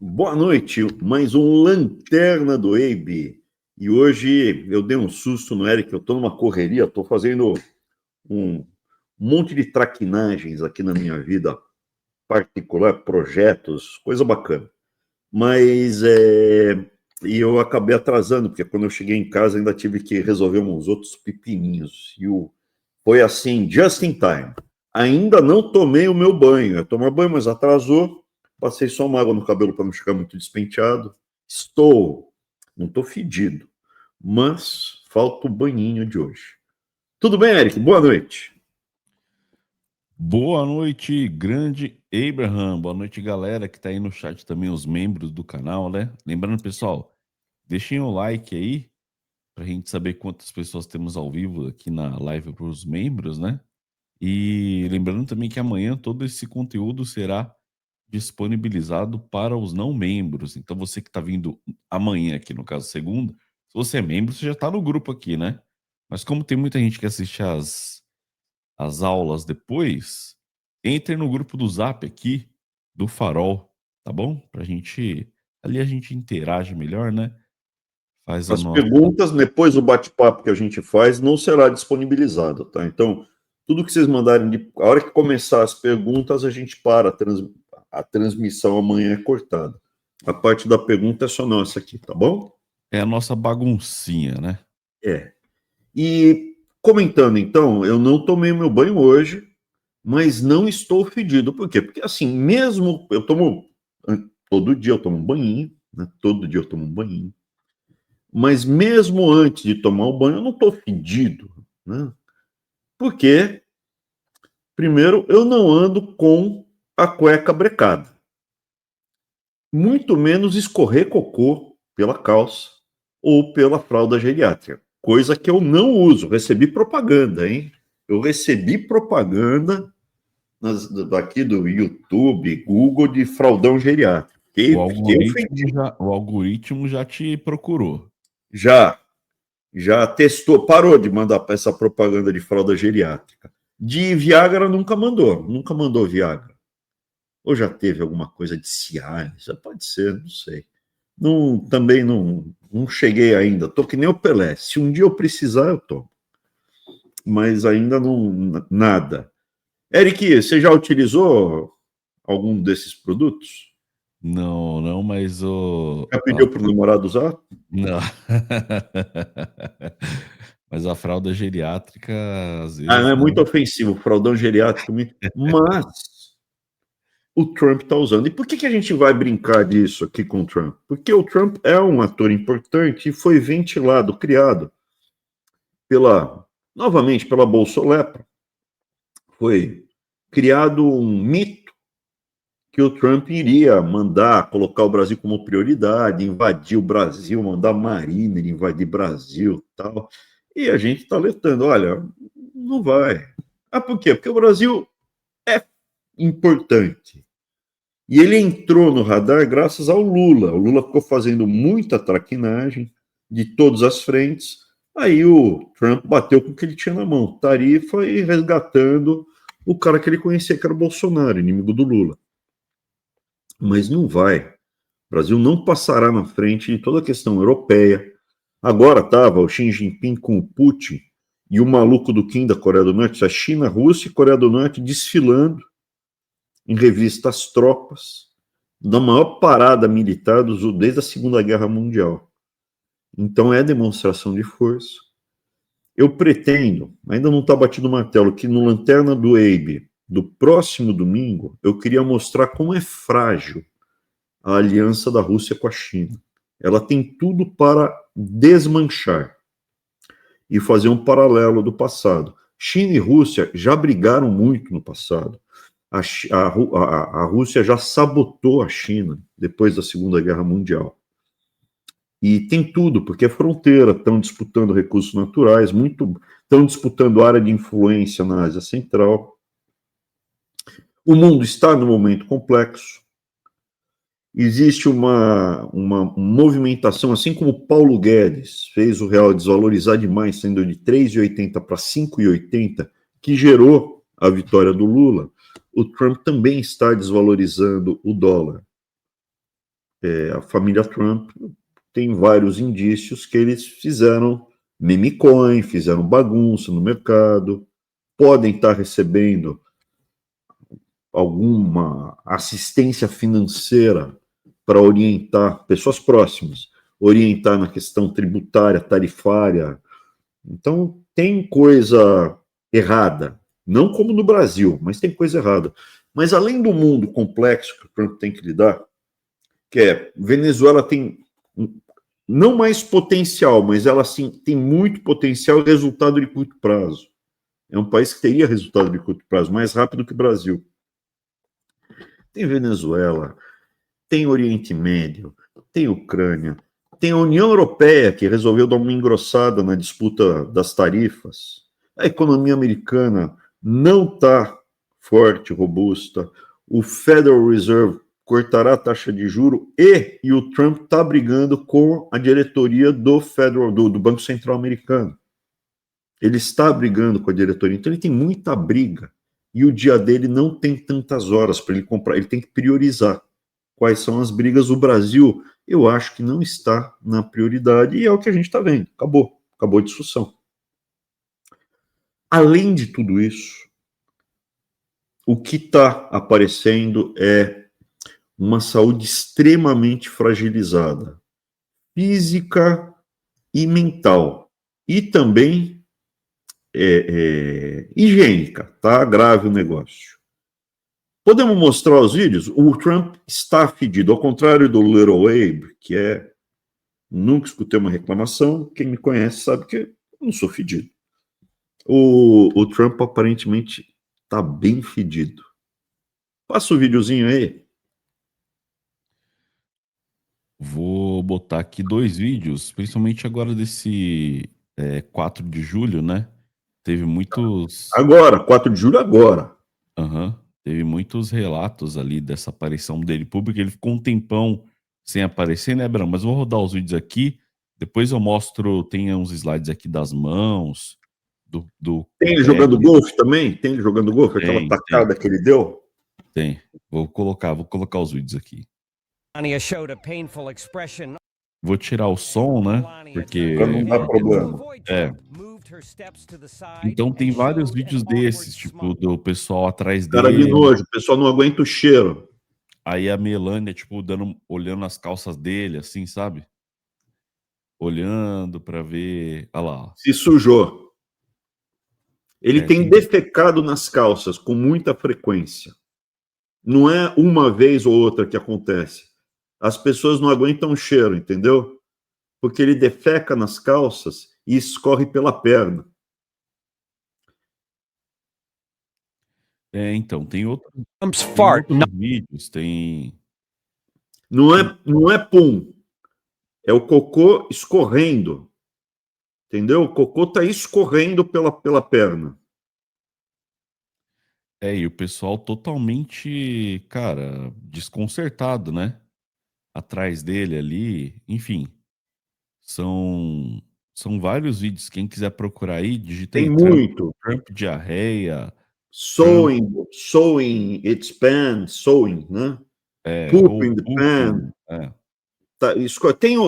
Boa noite, mais um Lanterna do Abe. E hoje eu dei um susto no Eric, eu estou numa correria, estou fazendo um monte de traquinagens aqui na minha vida particular, projetos, coisa bacana. Mas e eu acabei atrasando, porque quando eu cheguei em casa ainda tive que resolver uns outros pepininhos. Foi assim, just in time. Ainda não tomei o meu banho. Eu tomei banho, mas atrasou. Passei só uma água no cabelo para não ficar muito despenteado. Não estou fedido, mas falta o banhinho de hoje. Tudo bem, Eric? Boa noite. Boa noite, grande Abraham. Boa noite, galera que tá aí no chat também, os membros do canal, né? Lembrando, pessoal, deixem o like aí pra gente saber quantas pessoas temos ao vivo aqui na live para os membros, né? E lembrando também que amanhã todo esse conteúdo será disponibilizado para os não membros. Então você que tá vindo amanhã aqui, no caso segunda, se você é membro, você já tá no grupo aqui, né? Mas como tem muita gente que assiste as aulas depois, entre no grupo do Zap aqui, do Farol, tá bom? Pra gente. Ali a gente interage melhor, né? Faz a As nossa. perguntas, depois do bate-papo que a gente faz, não será disponibilizado, tá? Então, tudo que vocês mandarem, a hora que começar as perguntas, a gente para, a transmissão amanhã é cortada. A parte da pergunta é só nossa aqui, tá bom? É a nossa baguncinha, né? É. E comentando, então, eu não tomei meu banho hoje, mas não estou fedido. Por quê? Porque, assim, mesmo eu tomo, todo dia eu tomo um banhinho, né? Todo dia eu tomo um banhinho. Mas mesmo antes de tomar o banho, eu não estou fedido, né? Porque, primeiro, eu não ando com a cueca brecada. Muito menos escorrer cocô pela calça ou pela fralda geriátrica. Coisa que eu não uso. Recebi propaganda, hein? Eu recebi propaganda daqui do YouTube, Google, de fraldão geriátrico. Fiquei ofendido. O algoritmo já te procurou. Já, já testou, parou de mandar essa propaganda de fralda geriátrica. De Viagra nunca mandou Viagra. Ou já teve alguma coisa de Cialis, pode ser, não sei. Não, também não cheguei ainda, tô que nem o Pelé. Se um dia eu precisar, eu tomo. Mas ainda não, nada. Eric, você já utilizou algum desses produtos? Não, não, mas o. Já pediu para o namorado usar? Não. Mas a fralda geriátrica, às Ah, vezes, é né? muito ofensivo, fraldão geriátrico. Mas o Trump está usando. E por que a gente vai brincar disso aqui com o Trump? Porque o Trump é um ator importante e foi ventilado, criado novamente, pela Bolsolepra. Foi criado um mito que o Trump iria mandar, colocar o Brasil como prioridade, invadir o Brasil, mandar a Marina invadir o Brasil tal. E a gente está alertando, olha, não vai. Ah, por quê? Porque o Brasil é importante. E ele entrou no radar graças ao Lula. O Lula ficou fazendo muita traquinagem de todas as frentes. Aí o Trump bateu com o que ele tinha na mão, tarifa, e resgatando o cara que ele conhecia, que era o Bolsonaro, inimigo do Lula. Mas não vai. O Brasil não passará na frente de toda a questão europeia. Agora estava o Xi Jinping com o Putin e o maluco do Kim da Coreia do Norte, a China, a Rússia e a Coreia do Norte desfilando em revista As Tropas, da maior parada militar desde a Segunda Guerra Mundial. Então é demonstração de força. Eu pretendo, ainda não está batido o martelo, que no Lanterna do Abe, do próximo domingo, eu queria mostrar como é frágil a aliança da Rússia com a China. Ela tem tudo para desmanchar e fazer um paralelo do passado. China e Rússia já brigaram muito no passado. A Rússia já sabotou a China depois da Segunda Guerra Mundial. E tem tudo, porque é fronteira, estão disputando recursos naturais, estão disputando área de influência na Ásia Central. O mundo está num momento complexo. Existe uma movimentação, assim como o Paulo Guedes fez o real desvalorizar demais, sendo de 3,80 para 5,80, que gerou a vitória do Lula. O Trump também está desvalorizando o dólar. a família Trump tem vários indícios que eles fizeram memecoin, fizeram bagunça no mercado, podem estar recebendo alguma assistência financeira para orientar pessoas próximas, orientar na questão tributária, tarifária. Então, tem coisa errada, não como no Brasil, mas tem coisa errada. Mas além do mundo complexo que o Trump tem que lidar, que é Venezuela tem não mais potencial, mas ela sim tem muito potencial e resultado de curto prazo. É um país que teria resultado de curto prazo mais rápido que o Brasil. Tem Venezuela, tem Oriente Médio, tem Ucrânia, tem a União Europeia, que resolveu dar uma engrossada na disputa das tarifas. A economia americana não está forte, robusta. O Federal Reserve cortará a taxa de juro e o Trump está brigando com a diretoria do Banco Central americano. Ele está brigando com a diretoria, então ele tem muita briga. E o dia dele não tem tantas horas para ele comprar, ele tem que priorizar quais são as brigas. O Brasil, eu acho que não está na prioridade, e é o que a gente está vendo. Acabou a discussão. Além de tudo isso, o que está aparecendo é uma saúde extremamente fragilizada, física e mental, e também higiênica, tá? Grave o negócio. Podemos mostrar os vídeos? O Trump está fedido, ao contrário do Little Abe, que nunca escutei uma reclamação. Quem me conhece sabe que eu não sou fedido. O Trump aparentemente está bem fedido. Passa o videozinho aí. Vou botar aqui 2 vídeos, principalmente agora desse 4 de julho, né? Teve muitos. Agora, 4 de julho, agora. Aham. Teve muitos relatos ali dessa aparição dele pública. Ele ficou um tempão sem aparecer, né, Abraão? Mas eu vou rodar os vídeos aqui. Depois eu mostro, tem uns slides aqui das mãos, do Tem ele pé. jogando golfe também? Tem ele jogando golfe? Aquela Tem, tacada que ele deu? tem. Vou colocar os vídeos aqui. Vou tirar o som, né? Porque Para não dar problema. Então tem vários vídeos desses, tipo, do pessoal atrás Cara de dele. nojo, o pessoal não aguenta o cheiro. Aí a Melânia, tipo, olhando as calças dele, assim, sabe? Olhando pra ver. Olha lá. Se sujou. Ele tem Tem... defecado nas calças com muita frequência. Não é uma vez ou outra que acontece. As pessoas não aguentam o cheiro, entendeu? Porque ele defeca nas calças e escorre pela perna. Então, tem outros vídeos, tem... Não é pum. É o cocô escorrendo. Entendeu? O cocô está escorrendo pela perna. E o pessoal totalmente, cara, desconcertado, né? Atrás dele ali, enfim. São vários vídeos. Quem quiser procurar aí, digita Tem aí muito. Trump diarreia. Sewing its pants, sewing, né? Poop Ou in the pooping. pan. Tá,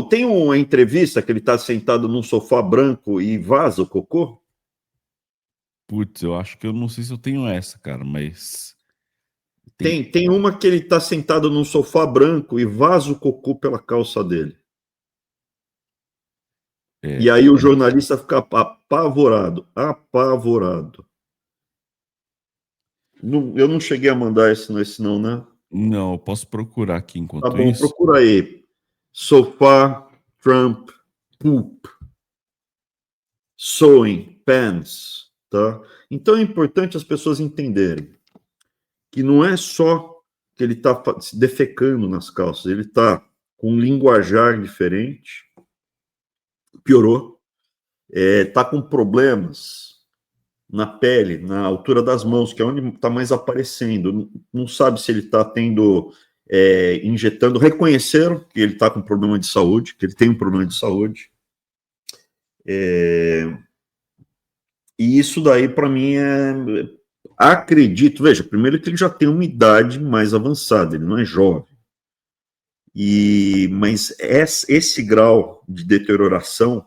tem uma entrevista que ele está sentado num sofá branco e vaza o cocô? Putz, eu acho que eu não sei se eu tenho essa, cara, mas... Tem uma que ele está sentado num sofá branco e vaza o cocô pela calça dele. E aí o jornalista fica apavorado. Eu não cheguei a mandar esse não, né? Não, eu posso procurar aqui enquanto Tá bom, isso. procura aí. Sofá, Trump, poop, sewing, pants, tá? Então é importante as pessoas entenderem que não é só que ele está defecando nas calças, ele está com um linguajar diferente, piorou, está com problemas na pele, na altura das mãos, que é onde está mais aparecendo. Não sabe se ele está tendo, injetando. Reconheceram que ele está com problema de saúde, que ele tem um problema de saúde. E isso daí, para mim, acredito, veja, primeiro que ele já tem uma idade mais avançada, ele não é jovem. Mas esse grau de deterioração,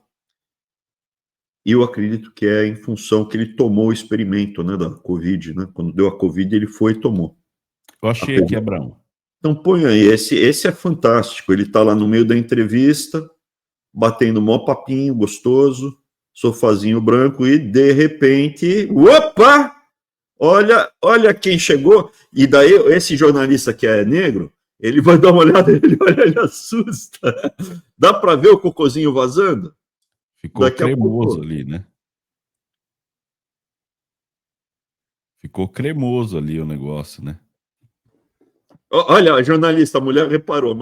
eu acredito que é em função que ele tomou o experimento, né, da Covid, né? Quando deu a Covid, ele foi e tomou. Eu achei aqui, Abraão. Então põe aí, esse é fantástico. Ele está lá no meio da entrevista, batendo mó papinho gostoso, sofazinho branco, e de repente, opa! Olha quem chegou. E daí esse jornalista que é negro, ele vai dar uma olhada, ele assusta. Dá para ver o cocôzinho vazando? Ficou Daqui a cremoso pouco. ali, né? Ficou cremoso ali o negócio, né? Olha, jornalista, a mulher reparou,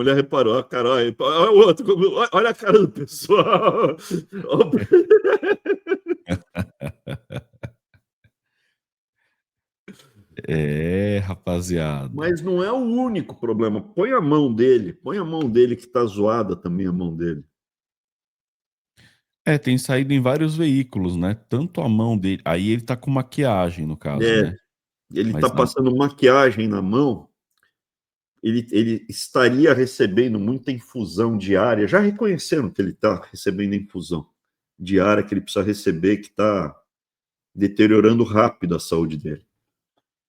a cara, olha a cara do pessoal. É, rapaziada. Mas não é o único problema. Põe a mão dele que tá zoada também, a mão dele. É, tem saído em vários veículos, né? Tanto a mão dele. Aí ele tá com maquiagem, no caso, É, né? ele tá Mas na... passando maquiagem na mão, ele estaria recebendo muita infusão diária. Já reconheceram que ele está recebendo infusão diária, que ele precisa receber, que está deteriorando rápido a saúde dele.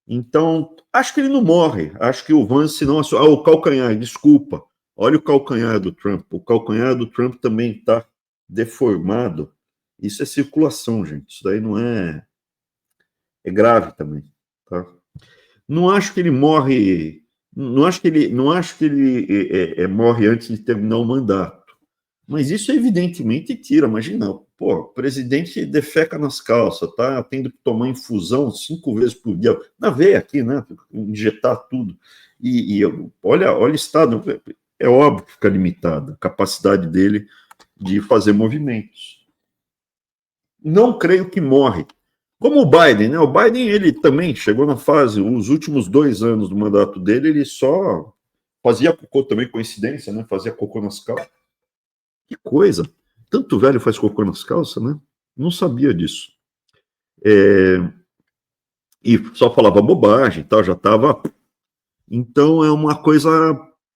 Então, acho que ele não morre. Acho que o Vance não. O calcanhar, desculpa. Olha o calcanhar do Trump. O calcanhar do Trump também está deformado. Isso é circulação, gente. Isso daí não é. É grave também. Tá? Não acho que ele morre. Não acho que ele morre antes de terminar o mandato. Mas isso evidentemente tira. Imagina, pô, o presidente defeca nas calças, tá tendo que tomar infusão 5 vezes por dia, na veia aqui, né? Injetar tudo. Olha o estado, é óbvio que fica limitada a capacidade dele de fazer movimentos. Não creio que morre. Como o Biden, né? O Biden, ele também chegou na fase, os últimos 2 anos do mandato dele, ele só fazia cocô também, coincidência, né? Fazia cocô nas calças. Que coisa! Tanto velho faz cocô nas calças, né? Não sabia disso. E só falava bobagem, tal, já estava. Então é uma coisa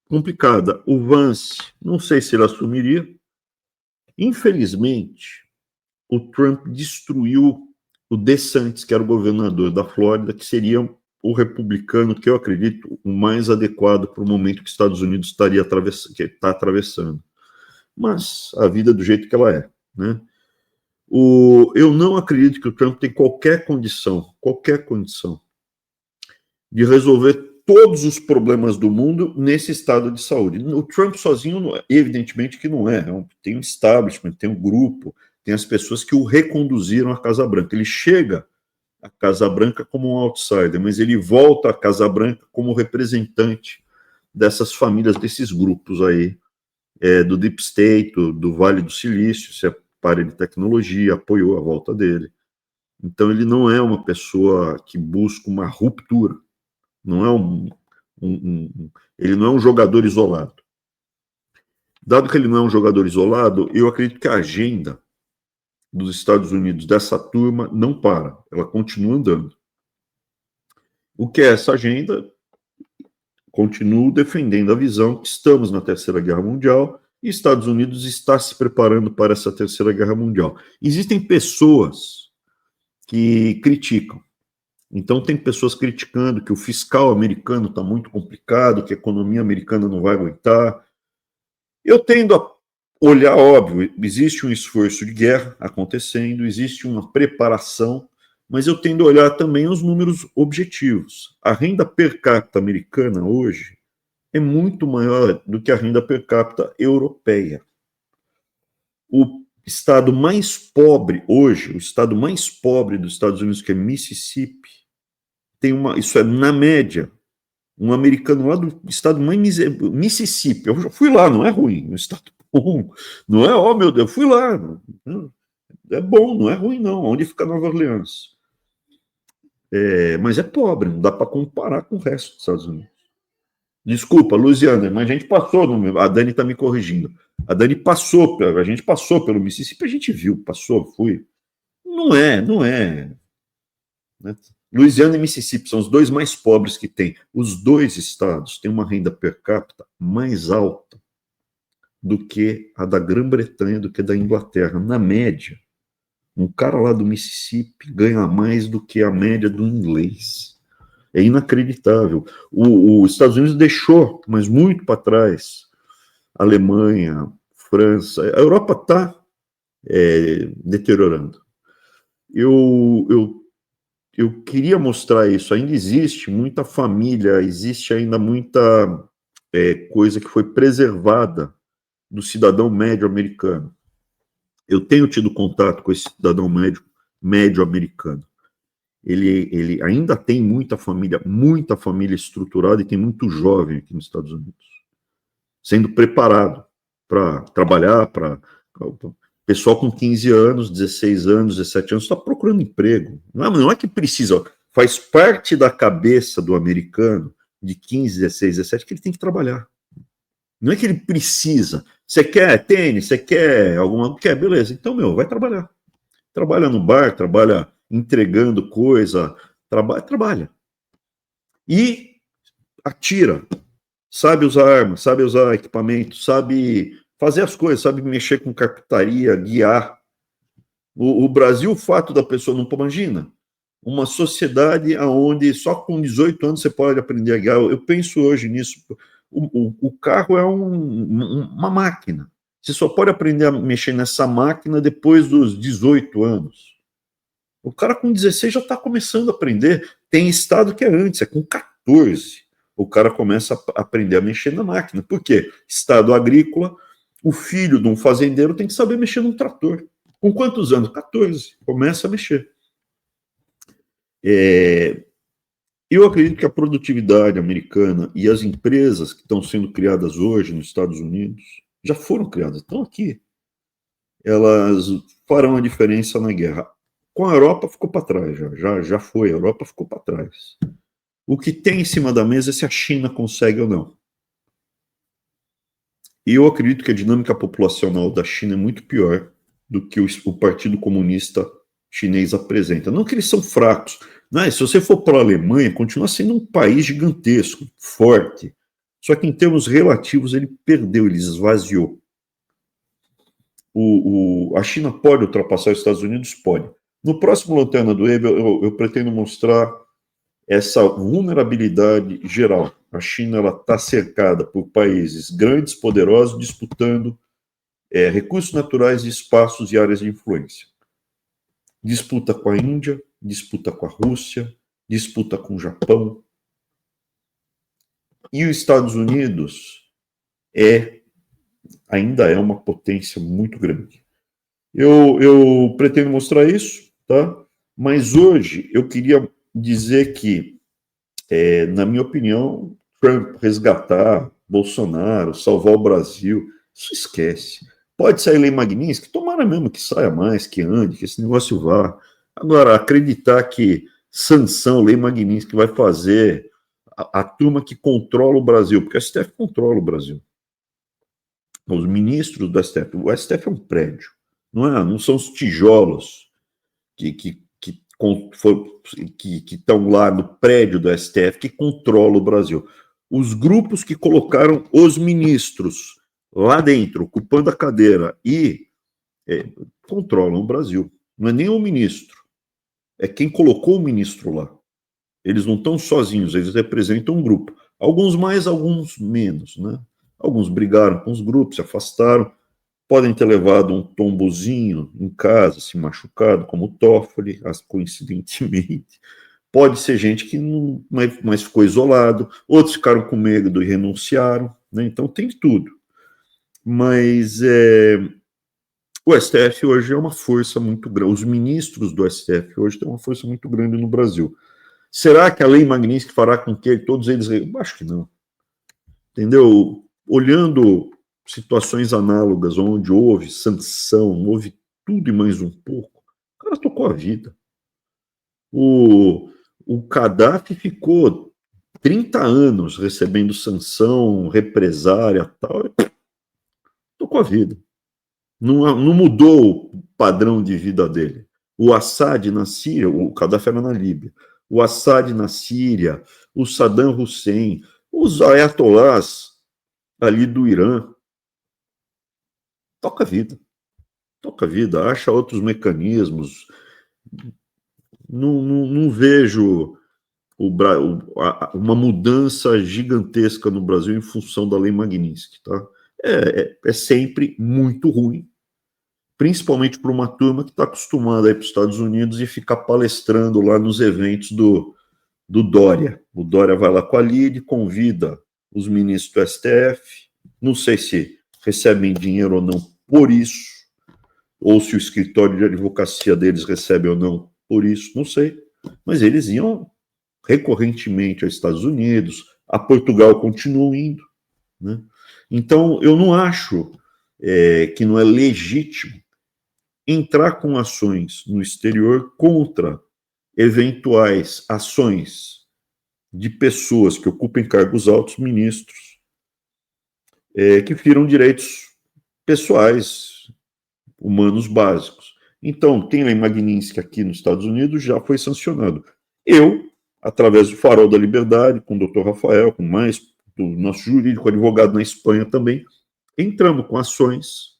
complicada. O Vance, não sei se ele assumiria. Infelizmente, o Trump destruiu o DeSantis, que era o governador da Flórida, que seria o republicano que eu acredito o mais adequado para o momento que os Estados Unidos que está atravessando. Mas a vida é do jeito que ela é, né? Eu não acredito que o Trump tem qualquer condição de resolver todos os problemas do mundo nesse estado de saúde. O Trump sozinho, evidentemente que não é. Tem um establishment, tem um grupo, tem as pessoas que o reconduziram à Casa Branca. Ele chega à Casa Branca como um outsider, mas ele volta à Casa Branca como representante dessas famílias, desses grupos aí, do Deep State, do Vale do Silício, se para de tecnologia, apoiou a volta dele. Então, ele não é uma pessoa que busca uma ruptura, não é ele não é um jogador isolado. Dado que ele não é um jogador isolado, eu acredito que a agenda dos Estados Unidos dessa turma não para, ela continua andando. O que é essa agenda? Continuo defendendo a visão que estamos na Terceira Guerra Mundial e Estados Unidos está se preparando para essa Terceira Guerra Mundial. Existem pessoas que criticam. Então, tem pessoas criticando que o fiscal americano está muito complicado, que a economia americana não vai aguentar. Eu tendo a olhar, óbvio, existe um esforço de guerra acontecendo, existe uma preparação, mas eu tendo a olhar também os números objetivos. A renda per capita americana hoje é muito maior do que a renda per capita europeia. O estado mais pobre hoje, o estado mais pobre dos Estados Unidos, que é Mississippi, isso é na média, um americano lá do estado mais Mississippi, eu já fui lá, não é ruim, um estado bom, não é, oh meu Deus, eu fui lá, é bom, não é ruim não, onde fica Nova Orleans? Mas é pobre, não dá para comparar com o resto dos Estados Unidos. Desculpa, Luciana, mas a gente passou, a Dani está me corrigindo, a gente passou pelo Mississippi, a gente viu, passou, fui. Não é. Né? Louisiana e Mississippi são os dois mais pobres que tem. Os dois estados têm uma renda per capita mais alta do que a da Grã-Bretanha, do que a da Inglaterra. Na média, um cara lá do Mississippi ganha mais do que a média do inglês. É inacreditável. Os Estados Unidos deixou, mas muito para trás, Alemanha, França. A Europa está deteriorando. Eu queria mostrar isso. Ainda existe muita família, existe ainda muita coisa que foi preservada do cidadão médio americano. Eu tenho tido contato com esse cidadão médio americano. Ele ainda tem muita família estruturada e tem muito jovem aqui nos Estados Unidos, sendo preparado para trabalhar, pessoal com 15 anos, 16 anos, 17 anos, está procurando emprego. Não é que precisa, faz parte da cabeça do americano de 15, 16, 17 que ele tem que trabalhar. Não é que ele precisa. Você quer tênis, você quer alguma coisa? Beleza, então, vai trabalhar. Trabalha no bar, trabalha entregando coisa, trabalha. E atira. Sabe usar arma, sabe usar equipamento, sabe fazer as coisas, sabe mexer com carpintaria, guiar. O Brasil, o fato da pessoa não imagina, uma sociedade onde só com 18 anos você pode aprender a guiar. Eu penso hoje nisso. O carro é uma máquina. Você só pode aprender a mexer nessa máquina depois dos 18 anos. O cara com 16 já está começando a aprender. Tem estado que é antes, é com 14. O cara começa a aprender a mexer na máquina. Por quê? Estado agrícola, o filho de um fazendeiro tem que saber mexer num trator. Com quantos anos? 14. Começa a mexer. Eu acredito que a produtividade americana e as empresas que estão sendo criadas hoje nos Estados Unidos já foram criadas, estão aqui. Elas farão a diferença na guerra. Com a Europa ficou para trás, já foi, a Europa ficou para trás. O que tem em cima da mesa é se a China consegue ou não. E eu acredito que a dinâmica populacional da China é muito pior do que o Partido Comunista Chinês apresenta. Não que eles são fracos. Não, se você for para a Alemanha, continua sendo um país gigantesco, forte. Só que em termos relativos ele perdeu, ele esvaziou. A China pode ultrapassar os Estados Unidos? Pode. No próximo Lanterna do Web, eu pretendo mostrar essa vulnerabilidade geral. A China está cercada por países grandes, poderosos, disputando recursos naturais, espaços e áreas de influência. Disputa com a Índia, disputa com a Rússia, disputa com o Japão. E os Estados Unidos ainda é uma potência muito grande. Eu pretendo mostrar isso, tá? Mas hoje eu queria dizer que, na minha opinião, Trump resgatar Bolsonaro, salvar o Brasil, isso esquece. Pode sair lei Magnitsky, tomara mesmo que saia mais, que ande, que esse negócio vá. Agora, acreditar que sanção, lei Magnitsky vai fazer a turma que controla o Brasil, porque a STF controla o Brasil. Os ministros do STF, o STF é um prédio, não são os tijolos que estão lá no prédio do STF que controlam o Brasil. Os grupos que colocaram os ministros lá dentro, ocupando a cadeira, e controlam o Brasil. Não é nem o ministro, é quem colocou o ministro lá. Eles não estão sozinhos, eles representam um grupo. Alguns mais, alguns menos, né? Alguns brigaram com os grupos, se afastaram, podem ter levado um tombozinho em casa, se machucado, como o Toffoli, coincidentemente. Pode ser gente que não, mas ficou isolado, outros ficaram com medo e renunciaram, né? Então tem tudo. Mas o STF hoje é uma força muito grande, os ministros do STF hoje têm uma força muito grande no Brasil. Será que a lei Magnitsky fará com que todos eles... Eu acho que não. Entendeu? Olhando situações análogas, onde houve sanção, houve tudo e mais um pouco, o cara tocou a vida. O Gaddafi ficou 30 anos recebendo sanção, represária e tal, tocou a vida. Não mudou o padrão de vida dele. O Assad na Síria, o Gaddafi era na Líbia, o Assad na Síria, o Saddam Hussein, os ayatollahs ali do Irã, toca a vida, acha outros mecanismos. Não vejo uma mudança gigantesca no Brasil em função da Lei Magnitsky, tá? É sempre muito ruim, principalmente para uma turma que está acostumada a ir para os Estados Unidos e ficar palestrando lá nos eventos do Dória. O Dória vai lá com a Lide, convida os ministros do STF, não sei se recebem dinheiro ou não por isso, ou se o escritório de advocacia deles recebe ou não por isso, não sei, mas eles iam recorrentemente aos Estados Unidos, a Portugal continuam indo, né? Então, eu não acho que não é legítimo entrar com ações no exterior contra eventuais ações de pessoas que ocupem cargos altos, ministros, que firam direitos pessoais, humanos básicos. Então, tem lei Magnitsky aqui nos Estados Unidos, já foi sancionado. Eu, através do Farol da Liberdade, com o Dr. Rafael, com mais do nosso jurídico, advogado na Espanha também, entramos com ações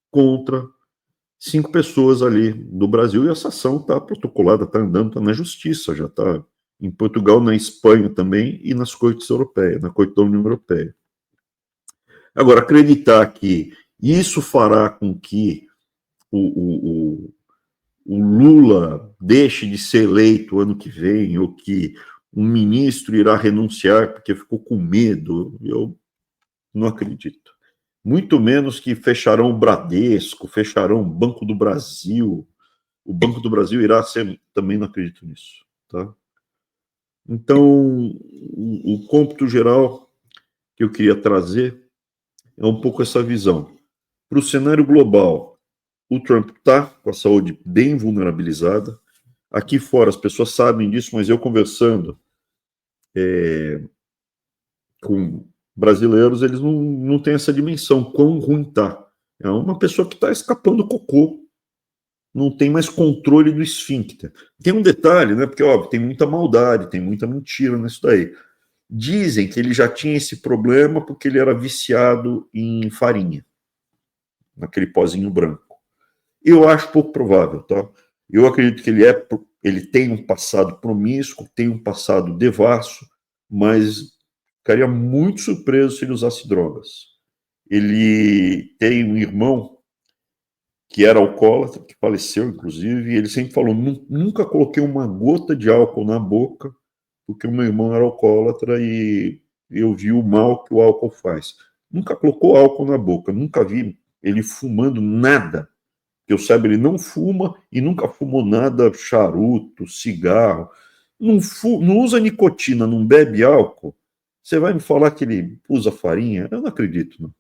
contra 5 pessoas ali do Brasil, e essa ação está protocolada, está andando, está na justiça, já está em Portugal, na Espanha também, e nas cortes europeias, na Corte da União Europeia. Agora, acreditar que isso fará com que o Lula deixe de ser eleito ano que vem, ou que um ministro irá renunciar porque ficou com medo, eu não acredito. Muito menos que fecharão o Bradesco, fecharão o Banco do Brasil. O Banco do Brasil irá ser, também não acredito nisso, tá? Então, o cômputo geral que eu queria trazer é um pouco essa visão. Para o cenário global, o Trump está com a saúde bem vulnerabilizada. Aqui fora as pessoas sabem disso, mas eu conversando com brasileiros, eles não têm essa dimensão, quão ruim está. É uma pessoa que está escapando cocô, não tem mais controle do esfíncter. Tem um detalhe, né? Porque, óbvio, tem muita maldade, tem muita mentira nisso daí. Dizem que ele já tinha esse problema porque ele era viciado em farinha, naquele pozinho branco. Eu acho pouco provável, tá? Eu acredito que ele tem um passado promíscuo, tem um passado devasso, mas ficaria muito surpreso se ele usasse drogas. Ele tem um irmão que era alcoólatra, que faleceu, inclusive, e ele sempre falou, nunca coloquei uma gota de álcool na boca, porque o meu irmão era alcoólatra e eu vi o mal que o álcool faz. Nunca colocou álcool na boca, nunca vi ele fumando nada. Que eu saiba, ele não fuma e nunca fumou nada, charuto, cigarro. Não usa nicotina, não bebe álcool. Você vai me falar que ele usa farinha? Eu não acredito, não.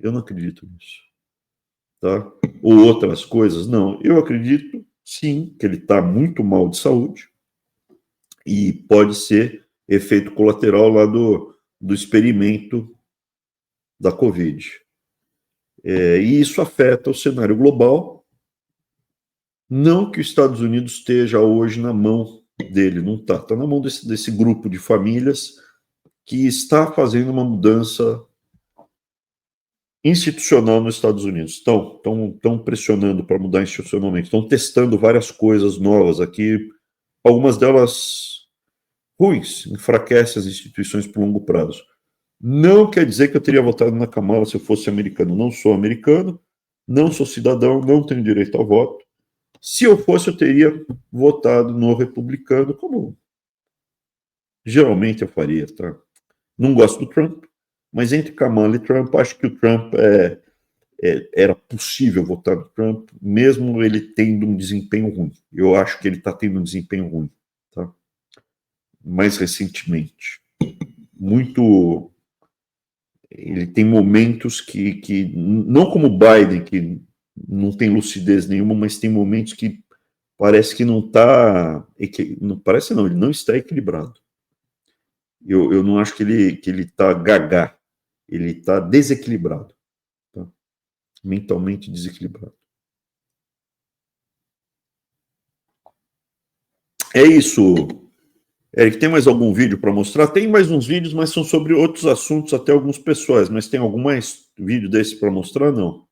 Eu não acredito nisso. Tá? Ou outras coisas? Não. Eu acredito, sim, que ele está muito mal de saúde e pode ser efeito colateral lá do experimento da Covid. E isso afeta o cenário global. Não que os Estados Unidos esteja hoje na mão dele, não está. Está na mão desse grupo de famílias que está fazendo uma mudança institucional nos Estados Unidos. Estão pressionando para mudar institucionalmente, estão testando várias coisas novas aqui, algumas delas ruins, enfraquecem as instituições por longo prazo. Não quer dizer que eu teria votado na Kamala se eu fosse americano. Não sou americano, não sou cidadão, não tenho direito ao voto. Se eu fosse, eu teria votado no republicano, como geralmente eu faria, tá? Não gosto do Trump, mas entre Kamala e Trump, acho que o Trump era possível votar no Trump, mesmo ele tendo um desempenho ruim. Eu acho que ele está tendo um desempenho ruim, tá? Mais recentemente. Ele tem momentos que não como Biden, que não tem lucidez nenhuma, mas tem momentos que parece que não está... Não parece não, ele não está equilibrado. Eu não acho que ele está gagá, ele está desequilibrado, tá? Mentalmente desequilibrado. É isso. Eric, tem mais algum vídeo para mostrar? Tem mais uns vídeos, mas são sobre outros assuntos, até alguns pessoais, mas tem algum mais vídeo desse para mostrar? Não.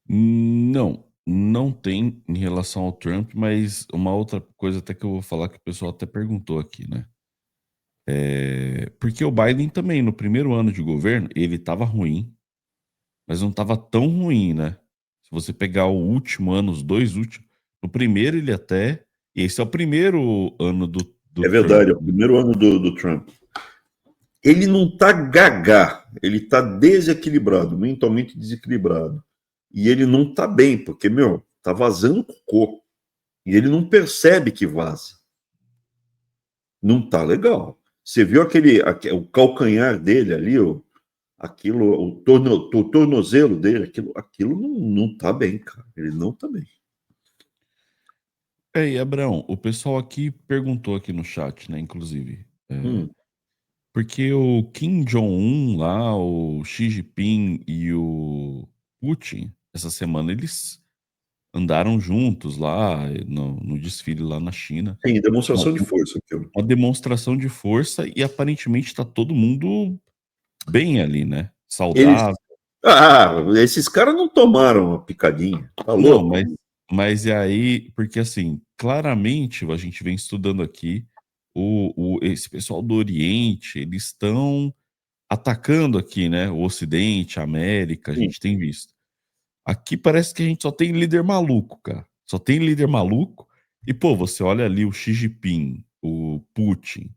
Não, não tem em relação ao Trump, mas uma outra coisa até que eu vou falar que o pessoal até perguntou aqui, né? Porque o Biden também, no primeiro ano de governo, ele estava ruim, mas não estava tão ruim, né? Se você pegar o último ano, os dois últimos, no primeiro ele até. Esse é o primeiro ano do É Trump, verdade, é o né? primeiro ano do Trump. Ele não está gaga, ele está desequilibrado, mentalmente desequilibrado. E ele não está bem, porque, meu, tá vazando cocô. E ele não percebe que vaza. Não tá legal. Você viu o calcanhar dele ali, o tornozelo dele, aquilo não tá bem, cara. Ele não tá bem. E Abraão, o pessoal aqui perguntou aqui no chat, né, inclusive. Hum, Porque o Kim Jong-un lá, o Xi Jinping e o Putin, essa semana eles andaram juntos lá no desfile lá na China. Sim, Uma, demonstração de força aquilo. uma demonstração de força e aparentemente está todo mundo bem ali, né? Eles. Saudável. Esses caras não tomaram a picadinha. Tá Não, louco? mas e aí, porque assim, claramente a gente vem estudando aqui, esse pessoal do Oriente, eles estão atacando aqui, né? O Ocidente, a América, a Sim. gente tem visto. Aqui parece que a gente só tem líder maluco, cara. Só tem líder maluco. E, pô, você olha ali o Xi Jinping, o Putin,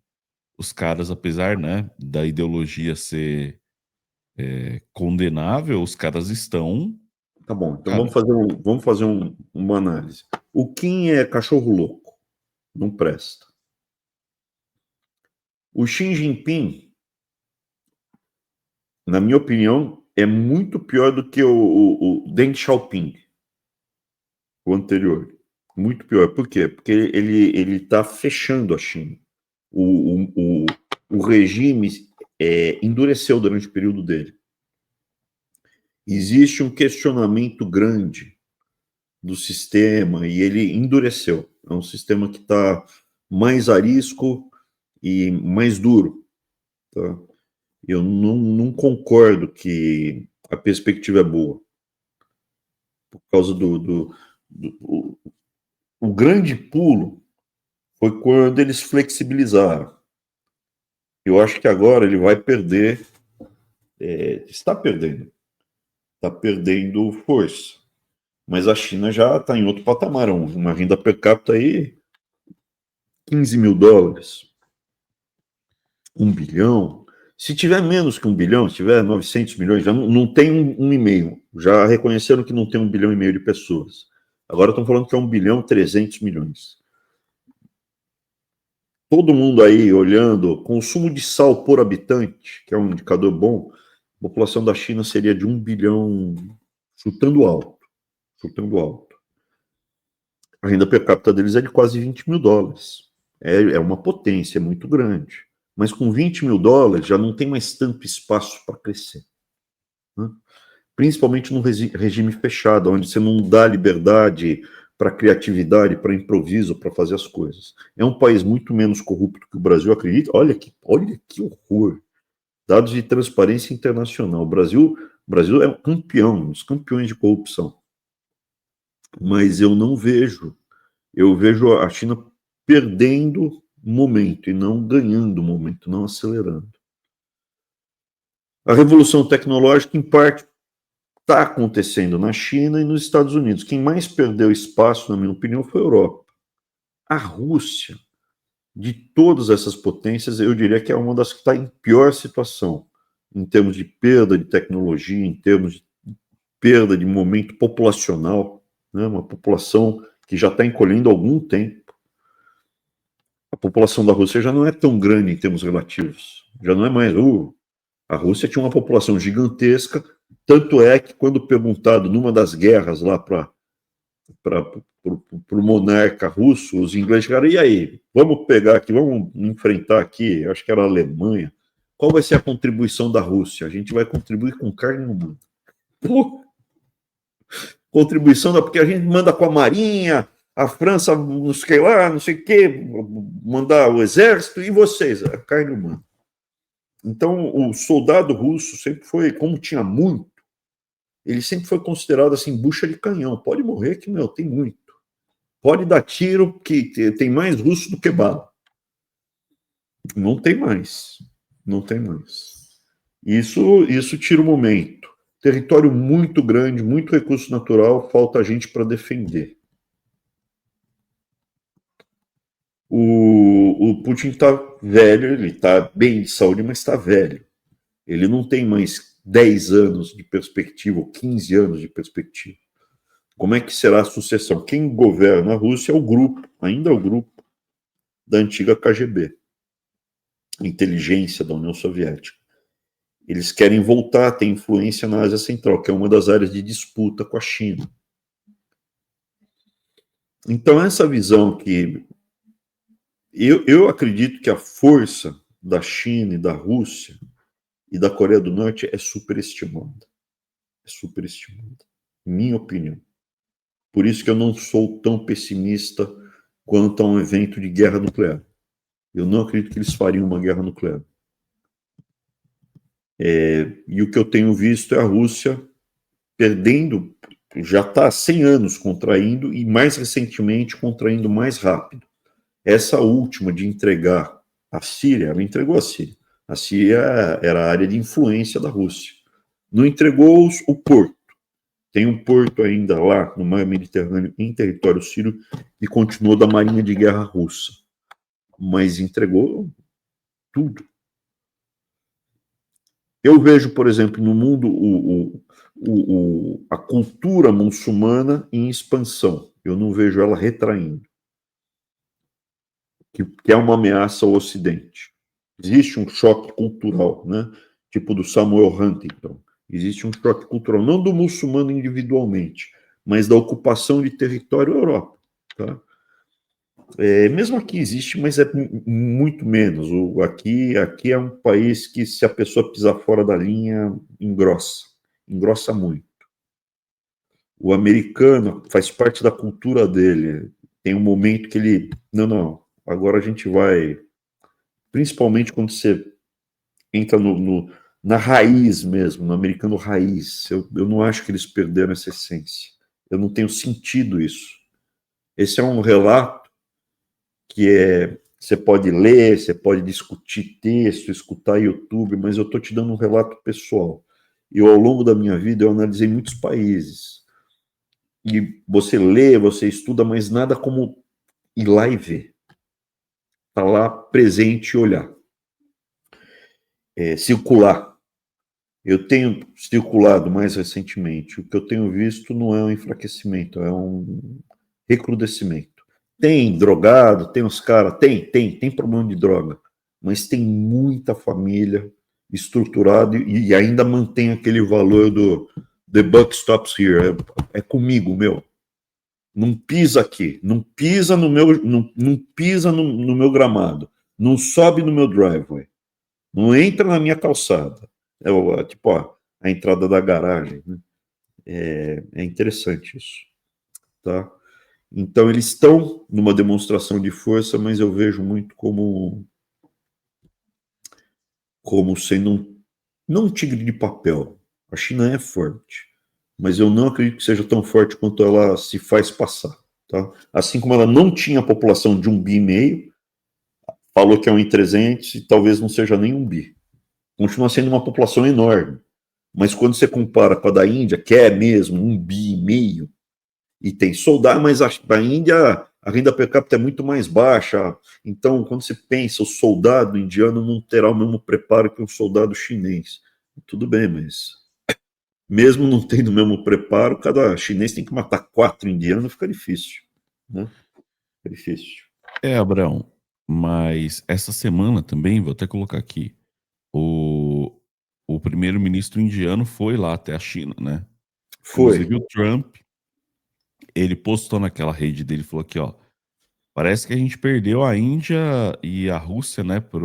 os caras, apesar, né, da ideologia ser condenável, os caras estão, Tá bom, então cara, vamos fazer uma análise. O Kim é cachorro louco, não presta. O Xi Jinping, na minha opinião, é muito pior do que o Deng Xiaoping, o anterior. Muito pior. Por quê? Porque ele está fechando a China. O regime endureceu durante o período dele. Existe um questionamento grande do sistema e ele endureceu. É um sistema que está mais arisco e mais duro. Tá? Eu não concordo que a perspectiva é boa, por causa o grande pulo foi quando eles flexibilizaram. Eu acho que agora ele vai perder, está perdendo força. Mas a China já está em outro patamar, uma renda per capita aí, 15 mil dólares, 1 bilhão. Se tiver menos que 1 bilhão, se tiver 900 milhões, já não tem 1,5. Já reconheceram que não tem 1,5 bilhão de pessoas. Agora estão falando que é 1,3 bilhão. Todo mundo aí olhando, consumo de sal por habitante, que é um indicador bom, a população da China seria de 1 bilhão, chutando alto, chutando alto. A renda per capita deles é de quase 20 mil dólares. É uma potência, é muito grande. Mas com 20 mil dólares já não tem mais tanto espaço para crescer. Né? Principalmente num regime fechado, onde você não dá liberdade para criatividade, para improviso, para fazer as coisas. É um país muito menos corrupto que o Brasil, acredita? Olha que horror. Dados de transparência internacional. O Brasil é um campeão, um dos campeões de corrupção. Mas eu vejo a China perdendo momento e não ganhando momento, não acelerando. A revolução tecnológica, em parte, está acontecendo na China e nos Estados Unidos. Quem mais perdeu espaço, na minha opinião, foi a Europa. A Rússia, de todas essas potências, eu diria que é uma das que está em pior situação, em termos de perda de tecnologia, em termos de perda de momento populacional, né? Uma população que já está encolhendo há algum tempo. A população da Rússia já não é tão grande em termos relativos. Já não é mais. A Rússia tinha uma população gigantesca, tanto é que, quando perguntado numa das guerras lá para o monarca russo, os ingleses chegaram, e aí, vamos pegar aqui, vamos enfrentar aqui, acho que era a Alemanha, qual vai ser a contribuição da Rússia? A gente vai contribuir com carne humana. Pô, contribuição porque a gente manda com a marinha, a França, não sei lá, não sei o quê, mandar o exército, e vocês, a carne humana. Então, o soldado russo sempre foi, como tinha muito, ele sempre foi considerado assim, bucha de canhão. Pode morrer que, meu, tem muito. Pode dar tiro que tem mais russo do que bala. Não tem mais. Não tem mais. Isso tira o momento. Território muito grande, muito recurso natural, falta gente para defender. O Putin está velho, ele está bem de saúde, mas está velho. Ele não tem mais 10 anos de perspectiva, ou 15 anos de perspectiva. Como é que será a sucessão? Quem governa a Rússia é o grupo, ainda é o grupo da antiga KGB, inteligência da União Soviética. Eles querem voltar a ter influência na Ásia Central, que é uma das áreas de disputa com a China. Então, essa visão que eu acredito que a força da China e da Rússia e da Coreia do Norte é superestimada. É superestimada, minha opinião. Por isso que eu não sou tão pessimista quanto a um evento de guerra nuclear. Eu não acredito que eles fariam uma guerra nuclear. E o que eu tenho visto é a Rússia perdendo, já está há 100 anos contraindo, e mais recentemente contraindo mais rápido. Essa última de entregar a Síria, ela entregou a Síria. A Síria era a área de influência da Rússia. Não entregou o porto. Tem um porto ainda lá no mar Mediterrâneo, em território sírio, e continuou da Marinha de Guerra russa. Mas entregou tudo. Eu vejo, por exemplo, no mundo a cultura muçulmana em expansão. Eu não vejo ela retraindo, que é uma ameaça ao Ocidente. Existe um choque cultural, né? Tipo do Samuel Huntington. Existe um choque cultural, não do muçulmano individualmente, mas da ocupação de território da Europa. Tá? Mesmo aqui existe, mas é muito menos. Aqui é um país que, se a pessoa pisar fora da linha, engrossa muito. O americano faz parte da cultura dele. Tem um momento que ele, não, agora a gente vai, principalmente quando você entra na raiz mesmo, no americano raiz. Eu não acho que eles perderam essa essência. Eu não tenho sentido isso. Esse é um relato que você pode ler, você pode discutir texto, escutar YouTube, mas eu estou te dando um relato pessoal. Eu, ao longo da minha vida, eu analisei muitos países. E você lê, você estuda, mas nada como ir lá e ver. Estar lá presente e olhar. Circular. Eu tenho circulado mais recentemente. O que eu tenho visto não é um enfraquecimento, é um recrudescimento. Tem drogado, tem os caras, tem problema de droga, mas tem muita família estruturada e ainda mantém aquele valor do the buck stops here, é comigo, meu. Não pisa aqui, não pisa no meu, não pisa no meu gramado, não sobe no meu driveway, não entra na minha calçada. Tipo, a entrada da garagem, né? É interessante isso, tá? Então, eles estão numa demonstração de força, mas eu vejo muito como sendo não um tigre de papel. A China é forte, mas eu não acredito que seja tão forte quanto ela se faz passar. Tá? Assim como ela não tinha população de 1,5 bi, falou que é 1 em 300 e talvez não seja nem 1 bi. Continua sendo uma população enorme. Mas quando você compara com a da Índia, que é mesmo 1,5 bi, e tem soldado, mas a Índia, a renda per capita é muito mais baixa. Então, quando você pensa, o soldado indiano não terá o mesmo preparo que um soldado chinês. Tudo bem, mas mesmo não tendo o mesmo preparo, cada chinês tem que matar 4 indianos, fica difícil. Né? Fica difícil. Abraão, mas essa semana também, vou até colocar aqui, o primeiro-ministro indiano foi lá até a China, né? Inclusive Foi. o Trump, ele postou naquela rede dele, falou aqui, ó, parece que a gente perdeu a Índia e a Rússia, né, pra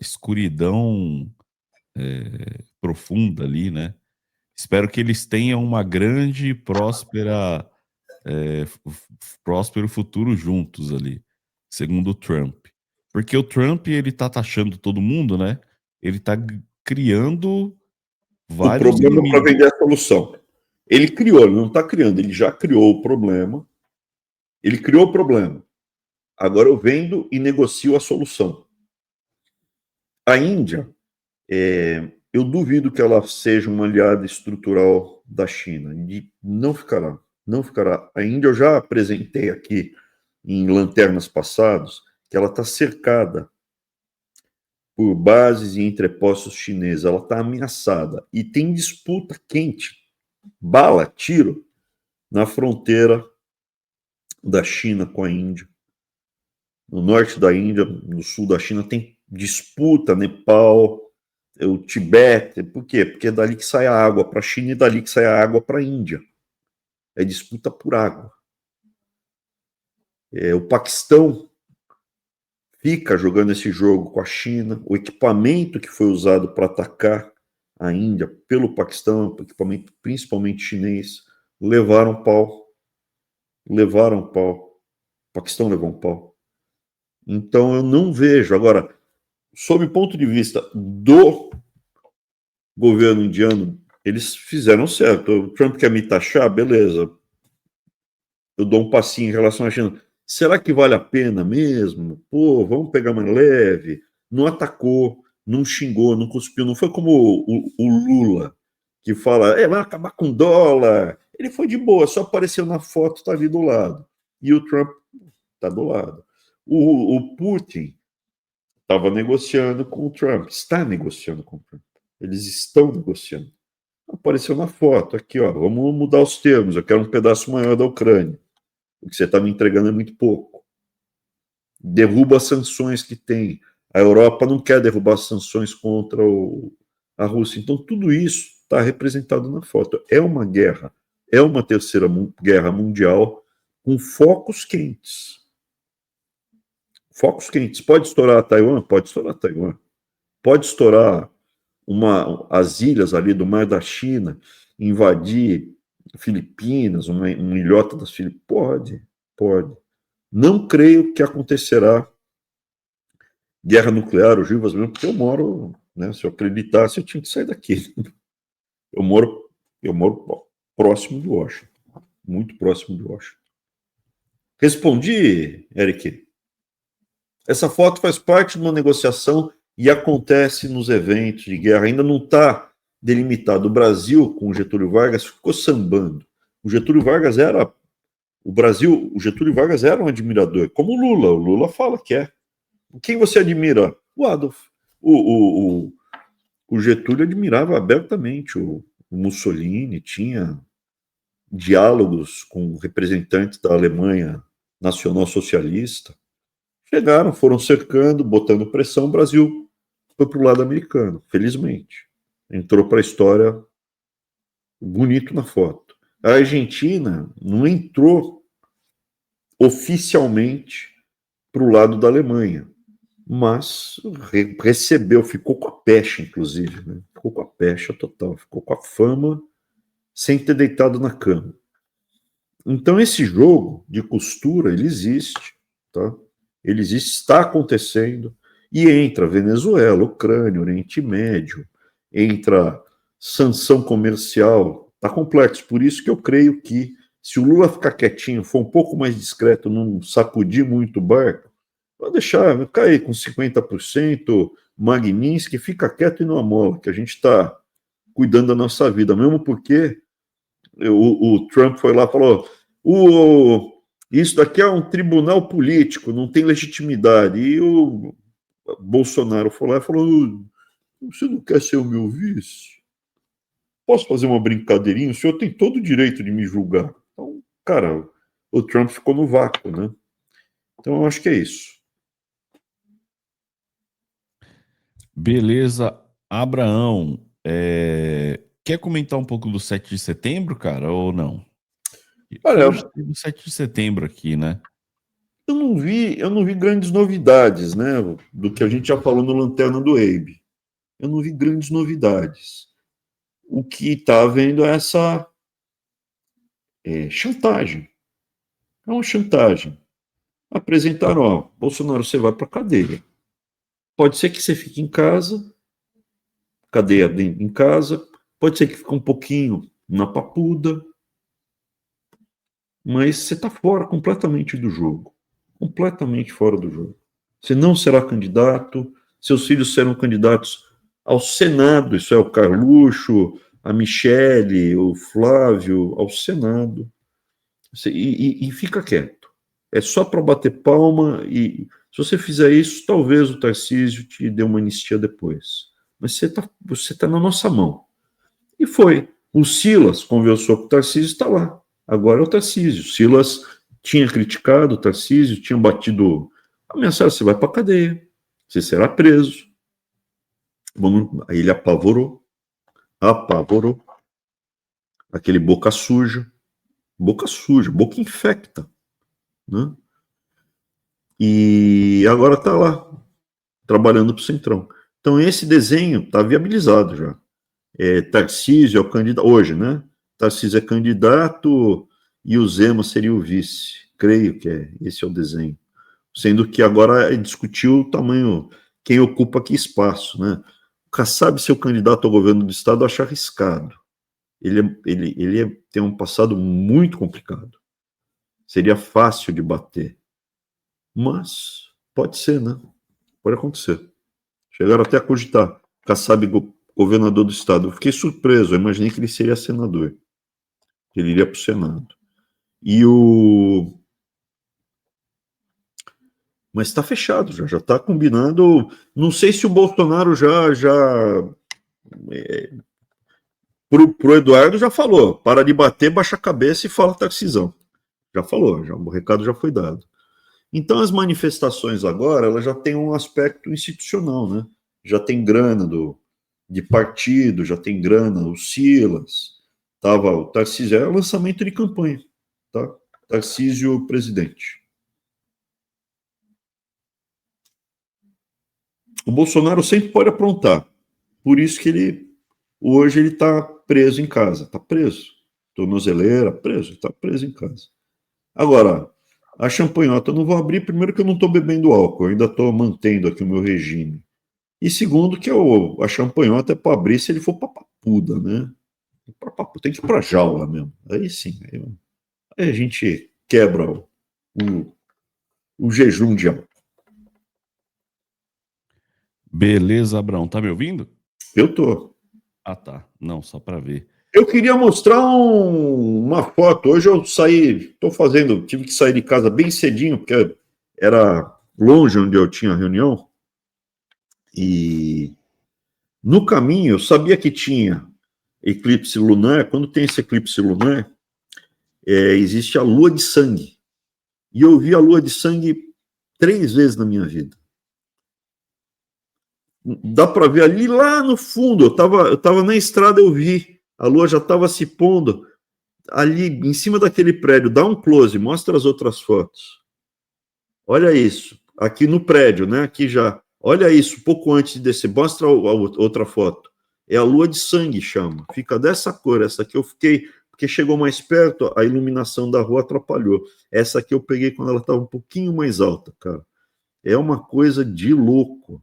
escuridão profunda ali, né? Espero que eles tenham uma grande e próspera, próspero futuro juntos ali, segundo o Trump. Porque o Trump, ele tá taxando todo mundo, né? Ele tá criando o problema para vender a solução. Ele criou, ele não está criando, ele já criou o problema. Ele criou o problema. Agora eu vendo e negocio a solução. A Índia, eu duvido que ela seja uma aliada estrutural da China. E não ficará. Não ficará. A Índia, eu já apresentei aqui em lanternas passados, que ela está cercada por bases e entrepostos chineses. Ela está ameaçada. E tem disputa quente, bala, tiro, na fronteira da China com a Índia. No norte da Índia, no sul da China, tem disputa, Nepal, o Tibete. Por quê? Porque é dali que sai a água para a China e dali que sai a água para a Índia. É disputa por água. O Paquistão fica jogando esse jogo com a China. O equipamento que foi usado para atacar a Índia pelo Paquistão, equipamento principalmente chinês, levaram pau. Levaram pau. O Paquistão levou um pau. Então eu não vejo. Agora, sob o ponto de vista do governo indiano, eles fizeram certo. O Trump quer me taxar, beleza. Eu dou um passinho em relação à China. Será que vale a pena mesmo? Pô, vamos pegar mais leve. Não atacou, não xingou, não cuspiu. Não foi como o Lula, que fala, vai acabar com o dólar. Ele foi de boa, só apareceu na foto, está ali do lado. E o Trump está do lado. O Putin estava negociando com o Trump, está negociando com o Trump. Eles estão negociando. Apareceu na foto, aqui, ó, vamos mudar os termos, eu quero um pedaço maior da Ucrânia. O que você está me entregando é muito pouco. Derruba as sanções que tem. A Europa não quer derrubar as sanções contra a Rússia. Então, tudo isso está representado na foto. É uma guerra, é uma terceira guerra mundial com focos quentes. Focos quentes. Pode estourar Taiwan? Pode estourar Taiwan. Pode estourar as ilhas ali do Mar da China, invadir Filipinas, uma ilhota das Filipinas? Pode. Não creio que acontecerá guerra nuclear, o Gilvas mesmo, porque eu moro, né, se eu acreditasse, eu tinha que sair daqui. Eu moro próximo de Washington, muito próximo de Washington. Respondi, Eric? Essa foto faz parte de uma negociação e acontece nos eventos de guerra. Ainda não está delimitado. O Brasil, com o Getúlio Vargas, ficou sambando. O Getúlio Vargas era... O Getúlio Vargas era um admirador, como o Lula. O Lula fala que é. Quem você admira? O Adolf. O Getúlio admirava abertamente o Mussolini, tinha diálogos com representantes da Alemanha nacional-socialista. Chegaram, foram cercando, botando pressão, o Brasil foi para o lado americano, felizmente. Entrou para a história bonito na foto. A Argentina não entrou oficialmente para o lado da Alemanha, mas recebeu, ficou com a pecha, inclusive, né? Ficou com a pecha total, ficou com a fama sem ter deitado na cama. Então esse jogo de costura, ele existe, tá? Ele existe, está acontecendo, e entra Venezuela, Ucrânia, Oriente Médio, entra sanção comercial, está complexo. Por isso que eu creio que, se o Lula ficar quietinho, for um pouco mais discreto, não sacudir muito o barco, vai deixar cair com 50%, Magnitsky, fica quieto e não amola, que a gente está cuidando da nossa vida, mesmo porque o Trump foi lá e falou, isso daqui é um tribunal político, não tem legitimidade. E o Bolsonaro foi lá e falou, você não quer ser o meu vice? Posso fazer uma brincadeirinha? O senhor tem todo o direito de me julgar. Então, cara, o Trump ficou no vácuo, né? Então, eu acho que é isso. Beleza. Abraão, quer comentar um pouco do 7 de setembro, cara, ou não? Olha, Hoje teve o 7 de setembro aqui, né? eu não vi grandes novidades, né? Do que a gente já falou no Lanterna do Abe. Eu não vi grandes novidades. O que está havendo é essa chantagem. É uma chantagem. Apresentaram, ó, Bolsonaro, você vai para a cadeia. Pode ser que você fique em casa, cadeia em casa, Pode ser que fique um pouquinho na papuda, mas você está fora completamente do jogo. Completamente fora do jogo. Você não será candidato, seus filhos serão candidatos ao Senado, isso é o Carluxo, a Michele, o Flávio, ao Senado. E fica quieto. É só para bater palma e se você fizer isso, talvez o Tarcísio te dê uma anistia depois. Mas você tá na nossa mão. E foi. O Silas conversou com o Tarcísio, está lá. Agora é o Tarcísio. O Silas tinha criticado o Tarcísio, tinha batido a mensagem: você vai para a cadeia, você será preso. Aí ele apavorou. Aquele boca suja, boca infecta, né? E agora está lá, trabalhando para o Centrão. Então esse desenho está viabilizado já. Tarcísio é o candidato, hoje, né? Tarcísio é candidato e o Zema seria o vice. Creio que esse é o desenho. Sendo que agora discutiu o tamanho, quem ocupa que espaço, né? O Kassab ser o candidato ao governo do estado eu acho arriscado. Ele tem um passado muito complicado. Seria fácil de bater. Mas pode ser, né? Pode acontecer. Chegaram até a cogitar. Kassab, governador do estado. Eu fiquei surpreso. Eu imaginei que ele seria senador. Que ele iria para o Senado. Mas está fechado, já está combinado. Não sei se o Bolsonaro pro Eduardo já falou, para de bater, baixa a cabeça e fala Tarcisão. Já falou, o recado já foi dado. Então as manifestações agora, elas já têm um aspecto institucional, né? Já tem grana de partido, já tem grana, o Silas, o Tarcísio, é o lançamento de campanha, tá? Tarcísio presidente. O Bolsonaro sempre pode aprontar, por isso que hoje ele está preso em casa, está preso, tornozeleira, preso, está preso em casa. Agora, a champanhota eu não vou abrir, primeiro que eu não estou bebendo álcool, eu ainda estou mantendo aqui o meu regime. E segundo que a champanhota é para abrir se ele for para papuda, né? Tem que ir para jaula mesmo. Aí sim, aí a gente quebra o jejum de álcool. Beleza, Abrão. Tá me ouvindo? Eu tô. Ah, tá. Não, só para ver. Eu queria mostrar uma foto. Hoje eu tive que sair de casa bem cedinho, porque era longe onde eu tinha a reunião. E no caminho eu sabia que tinha eclipse lunar. Quando tem esse eclipse lunar, existe a lua de sangue. E eu vi a lua de sangue 3 vezes na minha vida. Dá para ver ali lá no fundo. Eu tava na estrada, eu vi. A lua já estava se pondo ali em cima daquele prédio. Dá um close, mostra as outras fotos. Olha isso. Aqui no prédio, né? Aqui já. Olha isso, pouco antes de descer. Mostra a outra foto. É a lua de sangue, chama. Fica dessa cor. Essa aqui eu fiquei, porque chegou mais perto, a iluminação da rua atrapalhou. Essa aqui eu peguei quando ela estava um pouquinho mais alta, cara. É uma coisa de louco.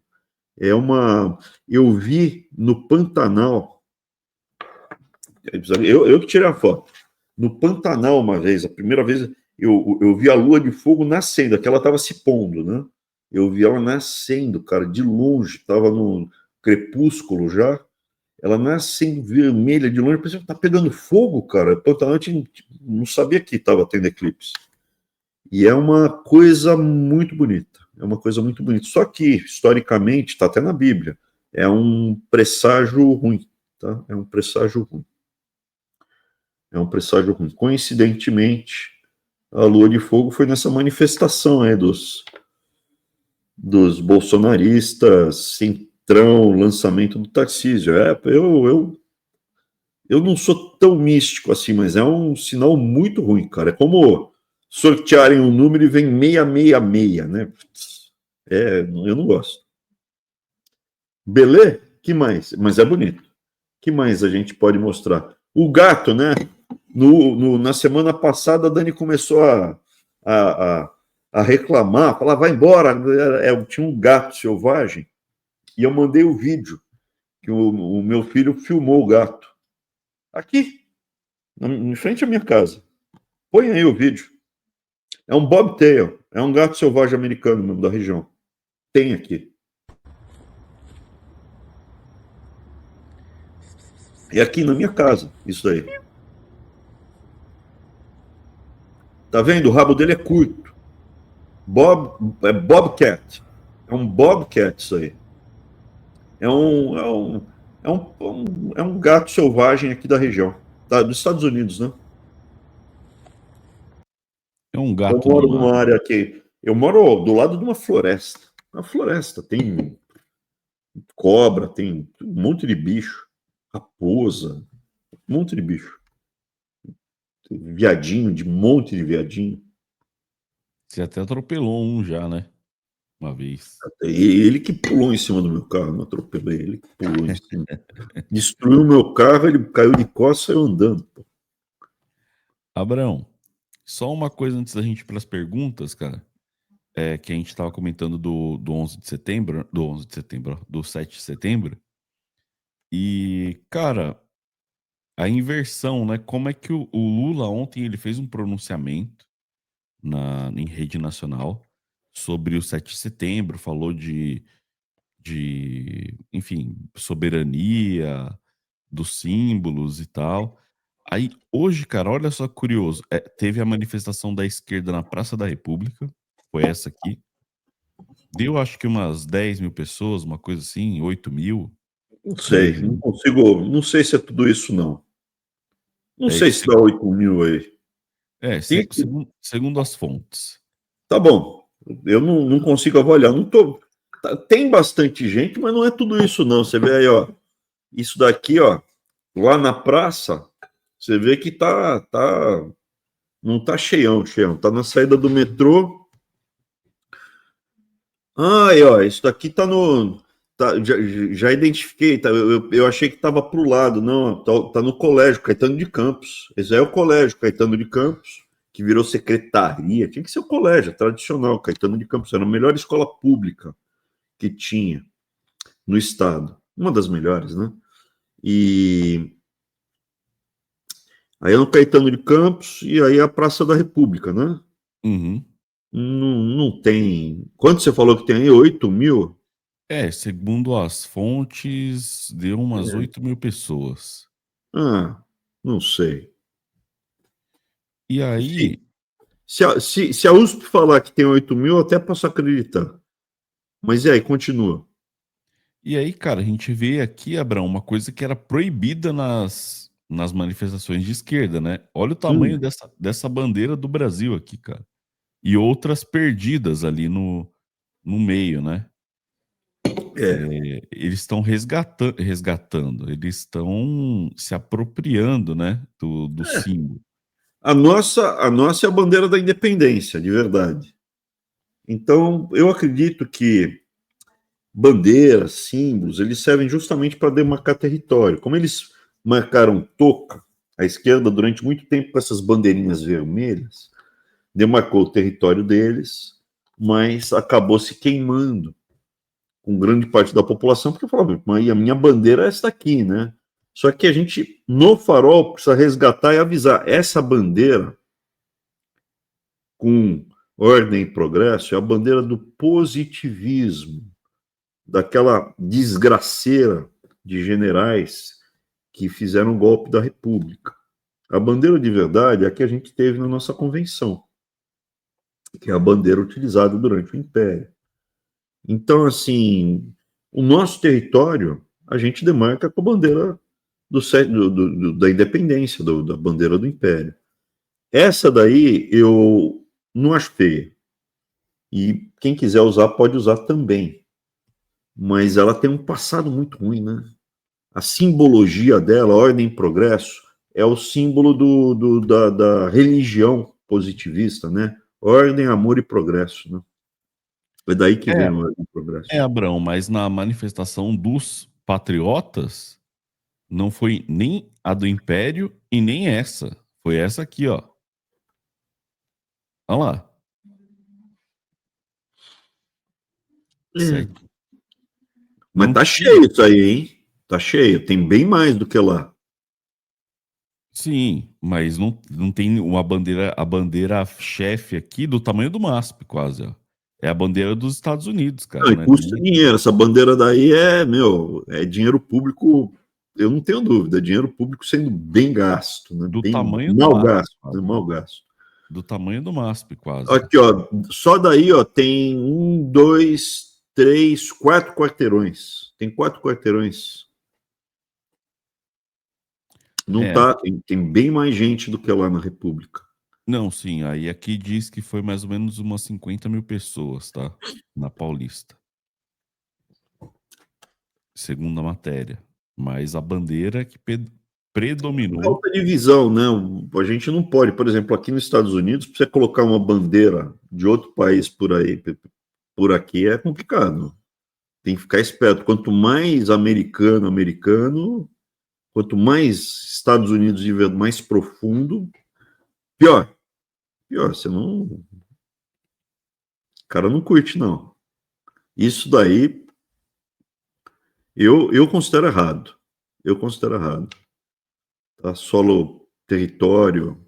Eu vi no Pantanal. Eu que tirei a foto. No Pantanal, uma vez, a primeira vez, eu vi a lua de fogo nascendo, aquela estava se pondo, né? Eu vi ela nascendo, cara, de longe, estava no crepúsculo já. Ela nascendo vermelha de longe, parecia que tá pegando fogo, cara. Pantanal, a gente não sabia que estava tendo eclipse. E é uma coisa muito bonita. É uma coisa muito bonita. Só que, historicamente, está até na Bíblia, é um presságio ruim. Tá? É um presságio ruim. É um presságio ruim. Coincidentemente, a Lua de Fogo foi nessa manifestação aí dos bolsonaristas, Centrão, lançamento do Tarcísio. Eu não sou tão místico assim, mas é um sinal muito ruim, cara. É como sortearem um número e vem 666, né? Eu não gosto. Beleza? Que mais? Mas é bonito. Que mais a gente pode mostrar? O gato, né? Na semana passada, a Dani começou a reclamar, falar, vai embora. Tinha um gato selvagem e eu mandei o vídeo que o meu filho filmou o gato. Aqui, em frente à minha casa. Põe aí o vídeo. É um bobtail, é um gato selvagem americano mesmo, da região. Tem aqui. É aqui na minha casa, isso aí. Tá vendo? O rabo dele é curto. Bobcat. É um bobcat isso aí. É um, é um, é um gato selvagem aqui da região. Tá, dos Estados Unidos, né? É um Eu gato do moro mar. numa área aqui. Eu moro do lado de uma floresta. Na floresta tem cobra, tem um monte de bicho. Raposa, um monte de bicho. Tem viadinho, de um monte de viadinho. Você até atropelou um já, né? Uma vez. E ele que pulou em cima do meu carro, não atropelei, ele que pulou em cima. Destruiu o meu carro, ele caiu de costas e saiu andando. Abraão, só uma coisa antes da gente ir para as perguntas, cara. É que a gente estava comentando do 11 de setembro, do 11 de setembro, ó, do 7 de setembro. E, cara, a inversão, né? Como é que o Lula ontem ele fez um pronunciamento em rede nacional sobre o 7 de setembro, falou enfim, soberania, dos símbolos e tal. Aí, hoje, cara, olha só que curioso. Teve a manifestação da esquerda na Praça da República, foi essa aqui. Deu, acho que umas 10 mil pessoas, uma coisa assim, 8 mil. Não sei, não E, consigo, não sei se é tudo isso, não. Não é, sei se dá 8 mil aí. Tem que- segundo as fontes. Tá bom, eu não consigo avaliar. Não tô, tem bastante gente, mas não é tudo isso, não. Você vê aí, ó, isso daqui, ó, lá na praça, você vê que não tá cheião, cheião. Tá na saída do metrô. Ah, aí, ó, isso daqui tá no. Já identifiquei, tá, eu achei que estava para o lado, não, tá no Colégio Caetano de Campos. Esse aí é o Colégio Caetano de Campos, que virou secretaria. Tinha que ser o colégio tradicional, Caetano de Campos. Era a melhor escola pública que tinha no estado. Uma das melhores, né? E aí é no Caetano de Campos e aí é a Praça da República, né? Uhum. Não tem. Quanto você falou que tem aí? 8 mil? Segundo as fontes, deu umas É. 8 mil pessoas. Ah, não sei. E Se, aí, se a USP falar que tem 8 mil, eu até posso acreditar. Mas e aí, continua. cara, a gente vê aqui, Abraão, uma coisa que era proibida nas manifestações de esquerda, né? Olha o tamanho Hum, dessa bandeira do Brasil aqui, cara. E outras perdidas ali no meio, né? é. Eles estão resgatando, eles estão se apropriando, né, do símbolo. A nossa é a bandeira da independência, de verdade. Então, eu acredito que bandeiras, símbolos, eles servem justamente para demarcar território. Como eles marcaram toca, a esquerda, durante muito tempo, com essas bandeirinhas vermelhas, demarcou o território deles, mas acabou se queimando com grande parte da população, porque falava, mas a minha bandeira é essa daqui, né? Só que a gente, no farol, precisa resgatar e avisar. Essa bandeira, com ordem e progresso, é a bandeira do positivismo, daquela desgraceira de generais que fizeram o golpe da República. A bandeira de verdade é a que a gente teve na nossa convenção, que é a bandeira utilizada durante o Império. Então, assim, o nosso território a gente demarca com a bandeira da independência, da bandeira do Império. Essa daí eu não acho feia. E quem quiser usar pode usar também. Mas ela tem um passado muito ruim, né? A simbologia dela, ordem e progresso, é o símbolo da religião positivista, né? Ordem, amor e progresso, né? É daí que vem É, o ordem e progresso. Abrão, mas na manifestação dos patriotas, não foi nem a do Império e nem essa. Foi essa aqui, ó. Olha lá. É. Sete. Mas Não tá tinha. cheio isso aí, hein? Tá cheio. Tem bem mais do que lá. Sim, mas não tem uma bandeira, a bandeira chefe aqui do tamanho do MASP, quase, ó. É a bandeira dos Estados Unidos, Não, cara, e não é custa nem dinheiro. Essa bandeira daí é dinheiro público, eu não tenho dúvida, é dinheiro público sendo bem gasto, né? do Bem tamanho do mal MASP, gasto, né? quase. Mal gasto. Do tamanho do MASP, quase, ó. Aqui, ó, só daí, ó, tem um, dois, três, quatro quarteirões. Tem quatro quarteirões. Não É, tá, tem bem mais gente do que lá na República. não, sim, aí aqui diz que foi mais ou menos umas 50.000 pessoas, tá? Na Paulista, segundo a matéria. Mas a bandeira que predominou. Falta de visão, né? A gente não pode, por exemplo, aqui nos Estados Unidos, para você colocar uma bandeira de outro país por aí, por aqui, é complicado. Tem que ficar esperto. Quanto mais americano, quanto mais Estados Unidos e mais profundo, pior. Pior, você não. O cara não curte, não. Isso daí eu considero errado. Eu considero errado. Tá? Solo território.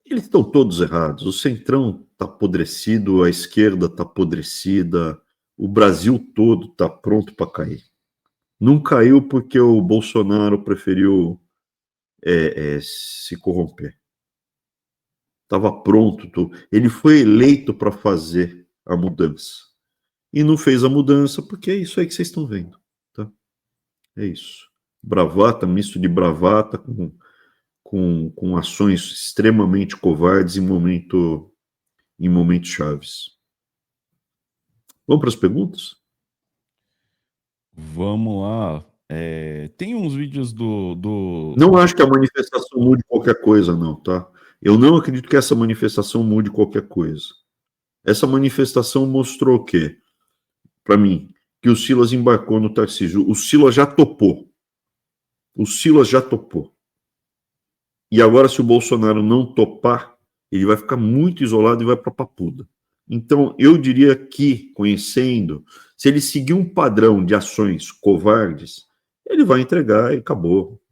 Eles estão todos errados. O Centrão está apodrecido, a esquerda está apodrecida, o Brasil todo está pronto para cair. Não caiu porque o Bolsonaro preferiu se corromper. Estava pronto. Ele foi eleito para fazer a mudança. E não fez a mudança porque é isso aí que vocês estão vendo. Tá? É isso. Bravata, misto de bravata com ações extremamente covardes em momentos chaves. Vamos para as perguntas? Vamos lá. Tem uns vídeos Não acho que a manifestação mude qualquer coisa, não, tá? Eu não acredito que essa manifestação mude qualquer coisa. Essa manifestação mostrou o quê? Para mim, que o Silas embarcou no Tarcísio. O Silas já topou. O Silas já topou. E agora, se o Bolsonaro não topar, ele vai ficar muito isolado e vai para a papuda. Então, eu diria que, conhecendo, se ele seguir um padrão de ações covardes, ele vai entregar e acabou.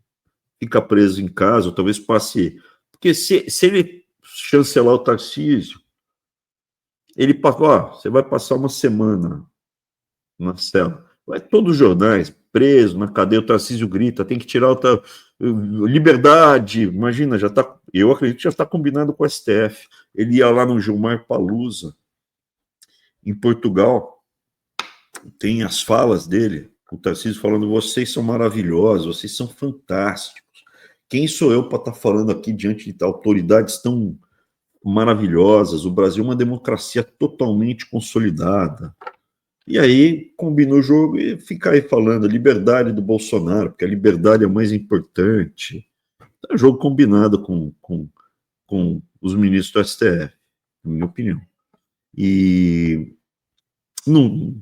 Fica preso em casa, ou talvez passe. Porque se ele chancelar o Tarcísio, ele passa, ó, você vai passar uma semana na cela. Vai todos os jornais, preso, na cadeia, o Tarcísio grita, tem que tirar o liberdade, imagina, já tá, eu acredito que já está combinado com o STF. Ele ia lá no Gilmar Palusa, em Portugal, tem as falas dele, o Tarcísio falando, vocês são maravilhosos, vocês são fantásticos. Quem sou eu para estar falando aqui diante de autoridades tão maravilhosas? O Brasil é uma democracia totalmente consolidada. E aí combinou o jogo e fica aí falando a liberdade do Bolsonaro, porque a liberdade é mais importante. É um jogo combinado com os ministros do STF, na minha opinião. E não,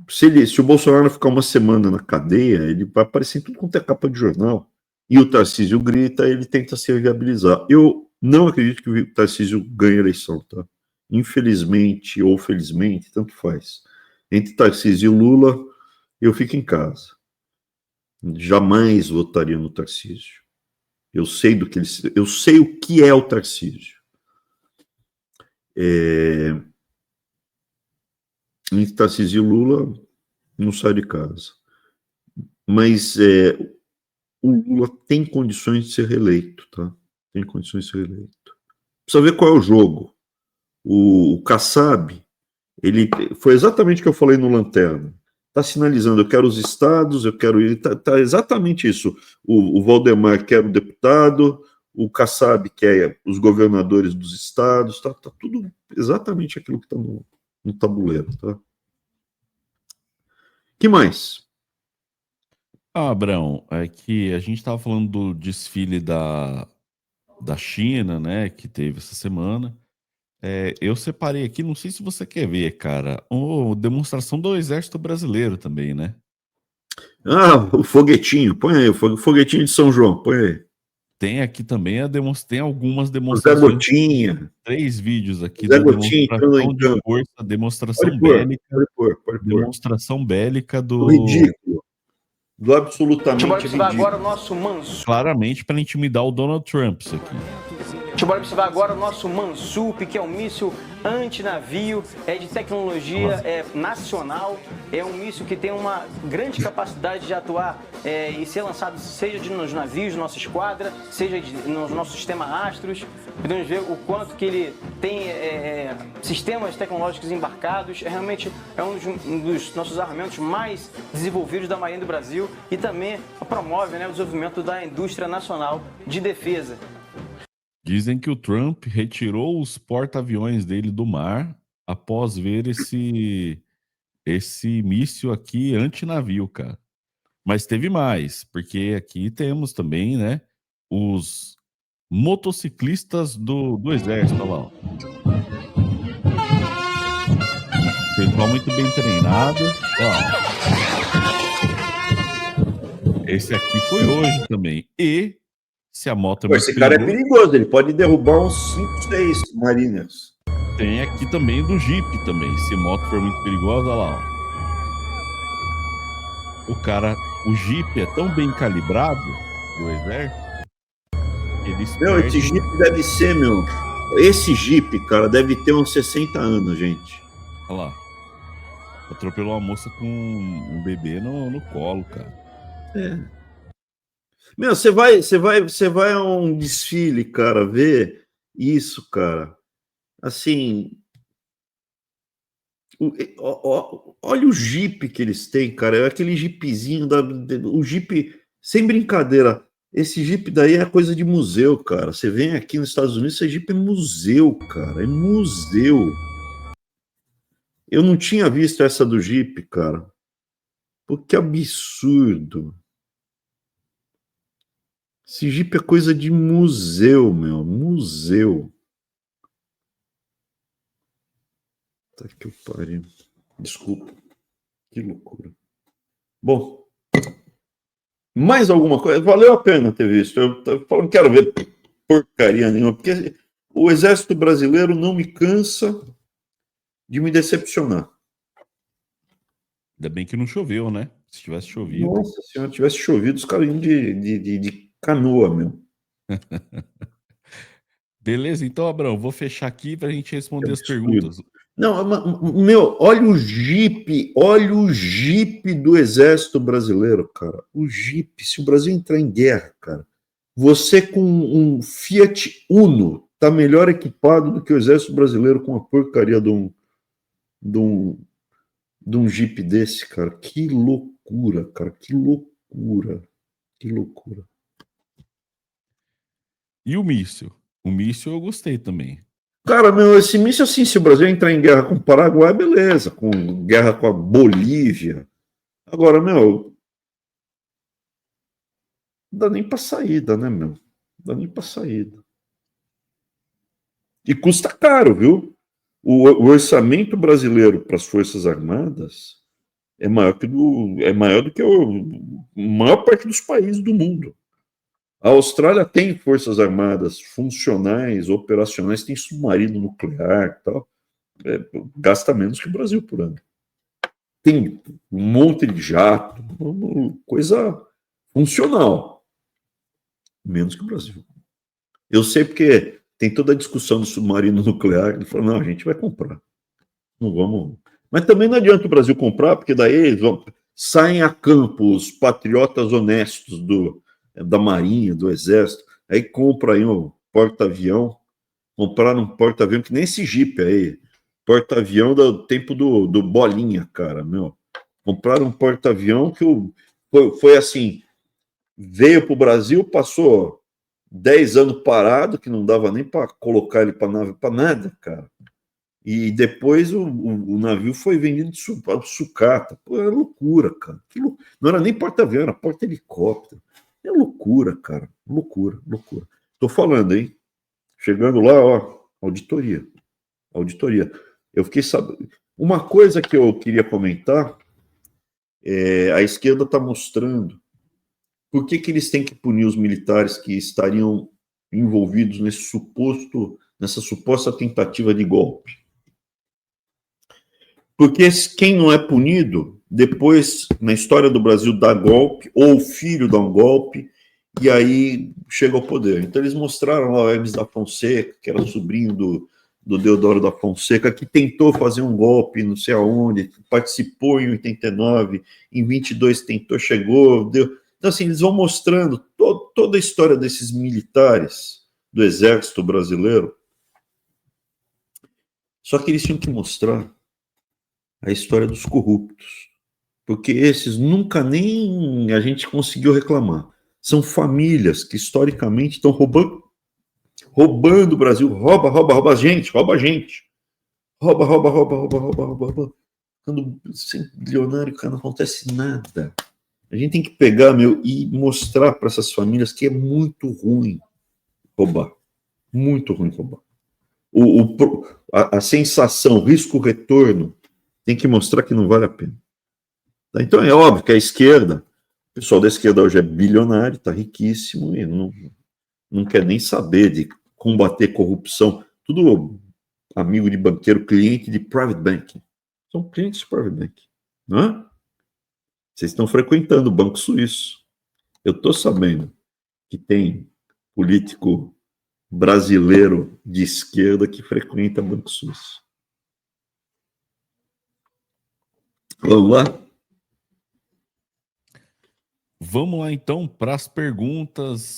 se o Bolsonaro ficar uma semana na cadeia, ele vai aparecer em tudo quanto é capa de jornal. E o Tarcísio grita, ele tenta se viabilizar. Eu não acredito que o Tarcísio ganhe a eleição, tá? Infelizmente ou felizmente, tanto faz. Entre Tarcísio e Lula, eu fico em casa. Jamais votaria no Tarcísio. Eu sei eu sei o que é o Tarcísio. Entre Tarcísio e Lula, não sai de casa. Mas o Lula tem condições de ser reeleito, tá? Tem condições de ser reeleito. Precisa ver qual é o jogo. O Kassab, ele foi exatamente o que eu falei no Lanterna. Está sinalizando, eu quero os estados, eu quero ir. Tá exatamente isso. O Valdemar quer o deputado, o Kassab quer os governadores dos estados, tá tudo exatamente aquilo que está no tabuleiro, tá? Que mais? Abrão, é que a gente estava falando do desfile da China, né, que teve essa semana. Eu separei aqui, não sei se você quer ver, cara, uma demonstração do Exército Brasileiro também, né? Ah, o foguetinho, põe aí, o foguetinho de São João, põe aí. Tem aqui também tem algumas O Zé demonstrações, Gotinha, 3 vídeos o aqui Zé da Gotinha entrando em demonstração de campo. força, Pode pôr, pode pôr, pode pôr. demonstração bélica O do ridículo. do absolutamente ridículo. Agora o nosso claramente para intimidar o Donald Trump, isso aqui. Bora observar agora o nosso Mansup, que é um míssil antinavio, de tecnologia nacional, é um míssil que tem uma grande capacidade de atuar e ser lançado seja nos navios, na nossa esquadra, seja no nosso sistema Astros. Podemos ver o quanto que ele tem sistemas tecnológicos embarcados, realmente é um dos nossos armamentos mais desenvolvidos da Marinha do Brasil e também promove o desenvolvimento da indústria nacional de defesa. Dizem que o Trump retirou os porta-aviões dele do mar após ver esse míssil aqui antinavio, cara. Mas teve mais, porque aqui temos também, né, os motociclistas do exército, olha lá. Ó. Pessoal muito bem treinado. Ó. Esse aqui foi hoje também. E se a moto é esse cara é perigoso, ele pode derrubar uns 5, 6 marinhas. Tem aqui também do Jeep também. Se a moto for muito perigosa, olha lá. Ó. O Jeep é tão bem calibrado do exército. Esse Jeep deve ser, esse Jeep, cara, deve ter uns 60 anos, gente. Olha lá. Atropelou uma moça com um bebê no colo, cara. Você vai a um desfile, cara, ver isso, cara. Assim, olha o Jeep que eles têm, cara. É aquele Jeepzinho o Jeep, sem brincadeira. Esse Jeep daí é coisa de museu, cara. Você vem aqui nos Estados Unidos, esse Jeep é museu, cara. É museu. Eu não tinha visto essa do Jeep, cara. Pô, que absurdo. Esse Jeep é coisa de museu, museu. Tá que eu parei. Desculpa. Que loucura. Bom, mais alguma coisa? Valeu a pena ter visto. Eu tô falando, não quero ver porcaria nenhuma, porque o Exército Brasileiro não me cansa de me decepcionar. Ainda bem que não choveu, né? Se tivesse chovido. Nossa senhora, tivesse chovido, os caras iam de canoa, meu. Beleza, então, Abrão, vou fechar aqui para a gente responder as perguntas. Não, olha o Jeep do Exército Brasileiro, cara. O Jeep, se o Brasil entrar em guerra, cara, você com um Fiat Uno tá melhor equipado do que o Exército Brasileiro com a porcaria de um Jeep desse, cara. Que loucura, cara, que loucura. Que loucura. E o míssil? O míssil eu gostei também. Cara, esse míssil, assim, se o Brasil entrar em guerra com o Paraguai, beleza, com guerra com a Bolívia. Agora, não dá nem para saída, né, Não dá nem para saída. E custa caro, viu? O orçamento brasileiro para as Forças Armadas é maior do que a maior parte dos países do mundo. A Austrália tem forças armadas funcionais, operacionais, tem submarino nuclear e tal. Gasta menos que o Brasil por ano. Tem um monte de jato, coisa funcional. Menos que o Brasil. Eu sei porque tem toda a discussão do submarino nuclear. Ele falou, não, a gente vai comprar. Não vamos... Mas também não adianta o Brasil comprar, porque daí eles saem a campo os patriotas honestos da Marinha, do Exército, aí compra aí um porta-avião, compraram um porta-avião que nem esse Jeep aí, porta-avião do tempo do Bolinha, cara, compraram um porta-avião que foi assim, veio para o Brasil, passou 10 anos parado, que não dava nem para colocar ele para nave, para nada, cara, e depois o navio foi vendido de sucata. Pô, era loucura, cara, não era nem porta-avião, era porta-helicóptero. É loucura, cara. Loucura. Tô falando, hein? Chegando lá, ó, auditoria. Eu fiquei sabendo. Uma coisa que eu queria comentar a esquerda está mostrando por que eles têm que punir os militares que estariam envolvidos nessa suposta tentativa de golpe. Porque quem não é punido depois, na história do Brasil, dá golpe, ou o filho dá um golpe, e aí chega ao poder. Então eles mostraram lá o Hermes da Fonseca, que era sobrinho do Deodoro da Fonseca, que tentou fazer um golpe, não sei aonde, participou em 89, em 22 tentou, chegou, deu. Então, assim, eles vão mostrando toda a história desses militares do Exército Brasileiro, só que eles tinham que mostrar a história dos corruptos, porque esses nunca nem a gente conseguiu reclamar. São famílias que historicamente estão roubando o Brasil, rouba a gente, rouba. Quando sem bilionário, cara, não acontece nada. A gente tem que pegar, e mostrar para essas famílias que é muito ruim roubar. Muito ruim roubar. A sensação, risco-retorno, tem que mostrar que não vale a pena. Então é óbvio que a esquerda, o pessoal da esquerda hoje é bilionário, está riquíssimo e não quer nem saber de combater corrupção. Tudo amigo de banqueiro, cliente de private banking. São clientes de private banking. Não é? Vocês estão frequentando o Banco Suíço. Eu estou sabendo que tem político brasileiro de esquerda que frequenta Banco Suíço. Vamos lá? Vamos lá, então, para as perguntas.